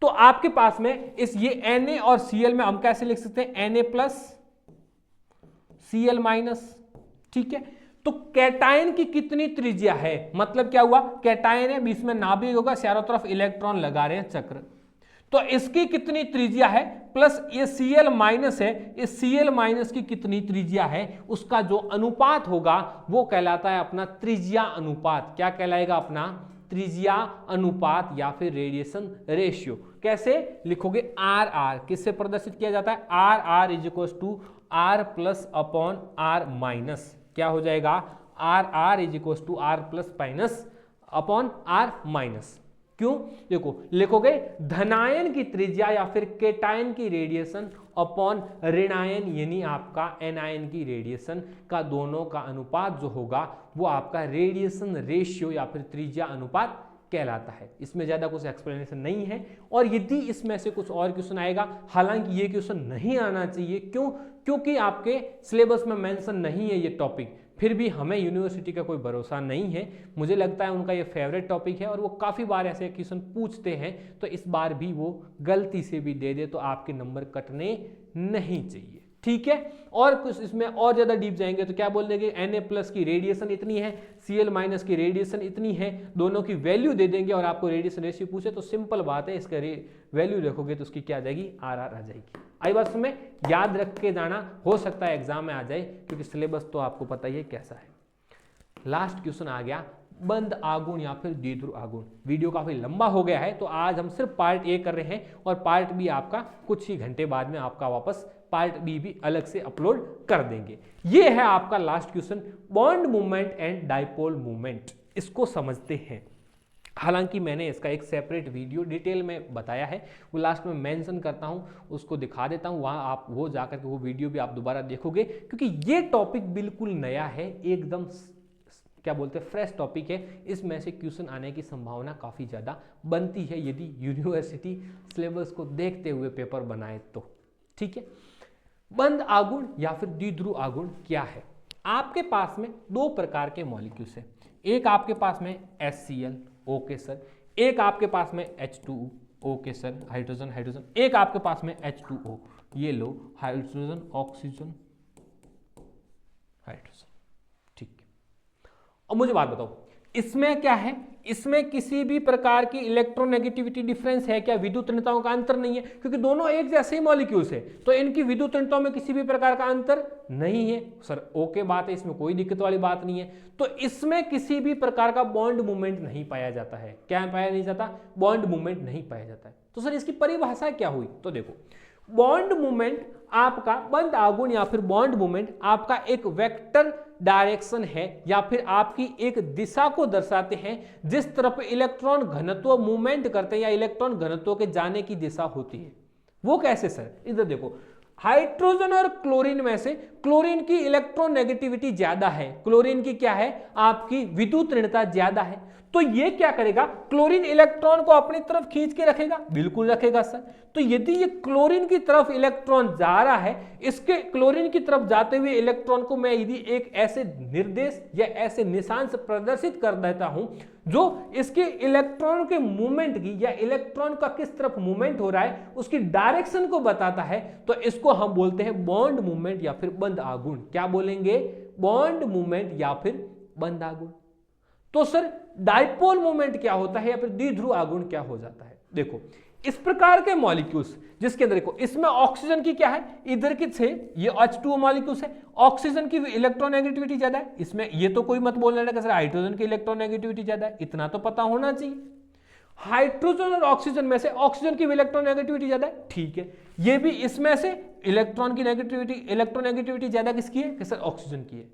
[SPEAKER 1] तो आपके पास में इस ये Na और Cl में हम कैसे लिख सकते हैं? Na plus Cl minus. ठीक है, तो कैटायन की कितनी त्रिज्या है? मतलब क्या हुआ? कैटायन है, बीच में नाभिक होगा, चारों तरफ इलेक्ट्रॉन लगा रहे हैं चक्र, तो इसकी कितनी त्रिज्या है? प्लस ये Cl माइनस है, इस Cl माइनस की कितनी त्रिज्या है? उसका जो अनुपात होगा वो कहलाता है अपना त्रिज्या अनुपात। क्या कहलाएगा? अपना त्रिज्या अनुपात या फिर रेडिएशन रेशियो। कैसे लिखोगे? RR किससे प्रदर्शित किया जाता है? RR is equal to R plus upon R minus. क्या हो जाएगा? RR is equal to R plus minus upon R minus. क्यों? देखो, लिखोगे धनायन की त्रिज्या या फिर केटायन की रेडिएशन अपॉन ऋणायन यानी आपका एनायन की रेडिएशन का दोनों का अनुपात जो होगा वो आपका रेडिएशन रेशियो या फिर त्रिज्या अनुपात कहलाता है। इसमें ज्यादा कुछ एक्सप्लेनेशन नहीं है, और यदि इसमें से कुछ और क्वेश्चन आएगा, हालांकि ये क्वेश्चन नहीं आना चाहिए, क्यों? क्योंकि आपके सिलेबस में मेंशन नहीं है ये टॉपिक, फिर भी हमें यूनिवर्सिटी का कोई भरोसा नहीं है। मुझे लगता है उनका ये फेवरेट टॉपिक है और वो काफ़ी बार ऐसे क्वेश्चन पूछते हैं, तो इस बार भी वो गलती से भी दे दे तो आपके नंबर कटने नहीं चाहिए। ठीक है, और कुछ इसमें और ज़्यादा डीप जाएंगे तो क्या बोल देंगे? Na प्लस की रेडिएशन इतनी है, Cl माइनस की रेडिएशन इतनी है, दोनों की वैल्यू दे देंगे और आपको रेडिएशन रेशियो पूछे तो सिंपल बात है, इसका वैल्यू रखोगे तो उसकी क्या आ जाएगी? RR आ जाएगी। आई बात में याद रख के जाना, हो सकता है एग्जाम में आ जाए, क्योंकि सिलेबस तो आपको पता ही है कैसा है। लास्ट क्वेश्चन आ गया, बंद आगुण या फिर द्विध्रुव आगुण। वीडियो काफी लंबा हो गया है, तो आज हम सिर्फ पार्ट ए कर रहे हैं, और पार्ट बी आपका कुछ ही घंटे बाद में आपका वापस पार्ट बी भी अलग से अपलोड कर देंगे। ये है आपका last question, bond movement and dipole movement. इसको समझते हैं। हालांकि मैंने इसका एक सेपरेट वीडियो डिटेल में बताया है, वो लास्ट में मेंशन करता हूँ, उसको दिखा देता हूँ, वहाँ आप वो जाकर के वो वीडियो भी आप दोबारा देखोगे, क्योंकि ये टॉपिक बिल्कुल नया है, एकदम क्या बोलते हैं फ्रेश टॉपिक है। इसमें से क्वेश्चन आने की संभावना काफ़ी ज़्यादा बनती है यदि यूनिवर्सिटी सिलेबस को देखते हुए पेपर बनाए तो। ठीक है, बंद आगुण या फिर द्विध्रुव आगुण क्या है? आपके पास में 2 प्रकार के मॉलिक्यूल्स हैं, एक आपके पास में HCl, ओके सर, एक आपके पास में H2O, okay sir, hydrogen hydrogen, एक आपके पास में H2O,
[SPEAKER 2] ये लो हाइड्रोजन ऑक्सीजन हाइड्रोजन, ठीक है। अब मुझे बात बताओ, इसमें क्या है, इसमें किसी भी प्रकार की इलेक्ट्रोनेगेटिविटी डिफरेंस है क्या? विद्युत ऋणताओं का अंतर नहीं है, क्योंकि दोनों एक जैसे ही मॉलिक्यूल्स है, तो इनकी विद्युत ऋणताओं में किसी भी प्रकार का अंतर नहीं है। सर ओके बात है, इसमें कोई दिक्कत वाली बात नहीं है। तो इसमें किसी भी प्रकार का बॉन्ड मूवमेंट नहीं पाया जाता है। क्या पाया नहीं जाता? बॉन्ड मूवमेंट नहीं पाया जाता है। तो सर इसकी परिभाषा क्या हुई? तो देखो, बॉन्ड मूवमेंट आपका, बंद आघूर्ण या फिर बॉन्ड मूवमेंट आपका एक वेक्टर डायरेक्शन है या फिर आपकी एक दिशा को दर्शाते हैं जिस तरफ इलेक्ट्रॉन घनत्व मूवमेंट करते हैं या इलेक्ट्रॉन घनत्व के जाने की दिशा होती है। वो कैसे सर? इधर देखो, हाइड्रोजन और क्लोरीन में से क्लोरीन की इलेक्ट्रोनेगेटिविटी ज्यादा है, क्लोरीन की क्या है? आपकी विद्युत ऋणता ज्यादा है। तो ये क्या करेगा? क्लोरीन इलेक्ट्रॉन को अपनी तरफ खींच के रखेगा, बिल्कुल रखेगा सर। तो यदि ये क्लोरीन की तरफ इलेक्ट्रॉन जा रहा है, इसके क्लोरीन की तरफ जाते हुए इलेक्ट्रॉन को मैं यदि एक ऐसे निर्देश या ऐसे निशान से प्रदर्शित कर देता हूं जो इसके इलेक्ट्रॉन के मूवमेंट की या इलेक्ट्रॉन का किस तरफ मूवमेंट हो रहा है उसकी डायरेक्शन को बताता है, तो इसको हम बोलते हैं बॉन्ड मूवमेंट या फिर बंद आघूर्ण। क्या बोलेंगे? बॉन्ड मूवमेंट या फिर बंद आघूर्ण। तो सर डाइपोल मूवमेंट क्या होता है या फिर द्विध्रुव आघूर्ण क्या हो जाता है? देखो, इस प्रकार के मॉलिक्यूल्स जिसके अंदर देखो, इसमें ऑक्सीजन की क्या है, इधर की से ये H2O मॉलिक्यूल्स है, ऑक्सीजन की इलेक्ट्रोनेगेटिविटी ज्यादा है। इसमें ये तो कोई मत बोल रहा है सर हाइड्रोजन की इलेक्ट्रोनेगेटिविटी ज्यादा है, इतना तो पता होना चाहिए। हाइड्रोजन और ऑक्सीजन में से ऑक्सीजन की इलेक्ट्रोनेगेटिविटी ज्यादा है, ठीक है। ये भी इसमें से इलेक्ट्रॉन की नेगेटिविटी, इलेक्ट्रोनेगेटिविटी ज्यादा किसकी है? सर ऑक्सीजन की है।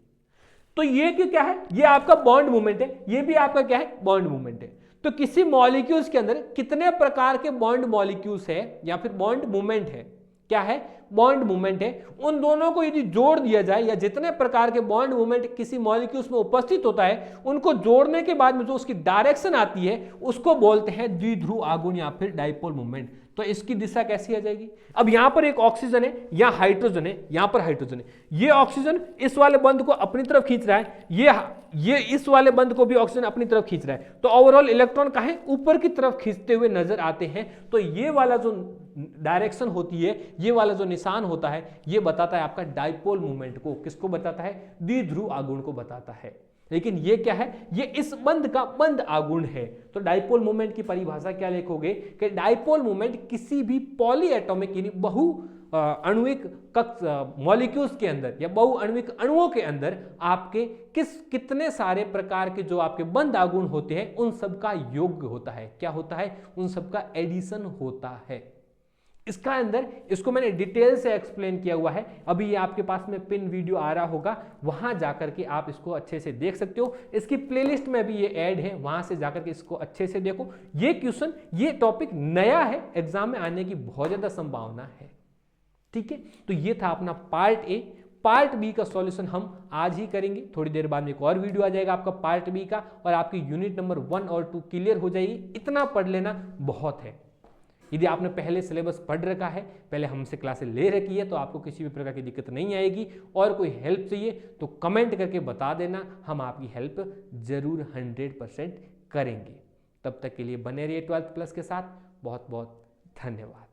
[SPEAKER 2] तो ये क्या है? ये आपका बॉन्ड मूवमेंट है, ये भी आपका क्या है? बॉन्ड मूवमेंट है। तो किसी मॉलिक्यूल्स के अंदर कितने प्रकार के बॉन्ड मॉलिक्यूल्स है या फिर बॉन्ड मूवमेंट है? क्या है? बॉन्ड मूवमेंट है। उन दोनों को यदि जोड़ दिया जाए या जितने प्रकार के बॉन्ड मूवमेंट किसी मॉलिक्यूल्स में उपस्थित होता है उनको जोड़ने के बाद में जो उसकी डायरेक्शन आती है उसको बोलते हैं द्विध्रुव आघूर्ण या फिर डाइपोल मूवमेंट। तो इसकी दिशा कैसी आ जाएगी? अब यहां पर एक ऑक्सीजन है, यहां हाइड्रोजन है, यहां पर हाइड्रोजन है। ये ऑक्सीजन इस वाले बंद को अपनी तरफ खींच रहा है, ये इस वाले बंद को भी ऑक्सीजन अपनी तरफ खींच रहा है। तो ओवरऑल इलेक्ट्रॉन कहां ऊपर की तरफ खींचते हुए नजर आते हैं। तो ये वाला जो डायरेक्शन होती है, ये वाला जो निशान होता है, ये बताता है आपका डाइपोल मूवमेंट को। किसको बताता है? द्विध्रुव आघूर्ण को बताता है। लेकिन ये क्या है? ये इस बंद का बंद आघूर्ण है। तो डाइपोल मूवमेंट की परिभाषा क्या लिखोगे कि डाइपोल मूवमेंट किसी भी पॉलीएटॉमिक यानी बहु आणुविक मॉलिक्यूल्स के अंदर या बहुआण्विक अणुओं के अंदर आपके कितने सारे प्रकार के जो आपके बंद आघूर्ण होते हैं उन सब का योग होता है। क्या होता है? उन सब का एडिशन होता है। इसका अंदर इसको मैंने डिटेल से एक्सप्लेन किया हुआ है। अभी ये आपके पास में पिन वीडियो आ रहा होगा, वहां जाकर के आप इसको अच्छे से देख सकते हो। इसकी प्लेलिस्ट में भी ये ऐड है, वहां से जाकर के इसको अच्छे से देखो। ये क्वेश्चन, ये टॉपिक नया है, एग्जाम में आने की बहुत ज्यादा संभावना है। ठीक है, तो ये था अपना पार्ट ए। पार्ट बी का सॉल्यूशन हम आज ही करेंगे। थोड़ी देर बाद में एक और वीडियो आ जाएगा आपका पार्ट बी का, और आपकी यूनिट नंबर 1 और 2 क्लियर हो जाएगी। इतना पढ़ लेना बहुत है। यदि आपने पहले सिलेबस पढ़ रखा है, पहले हमसे क्लासेस ले रखी है, तो आपको किसी भी प्रकार की दिक्कत नहीं आएगी। और कोई हेल्प चाहिए तो कमेंट करके बता देना, हम आपकी हेल्प जरूर 100% करेंगे। तब तक के लिए बने रहिए 12th प्लस के साथ। बहुत बहुत धन्यवाद।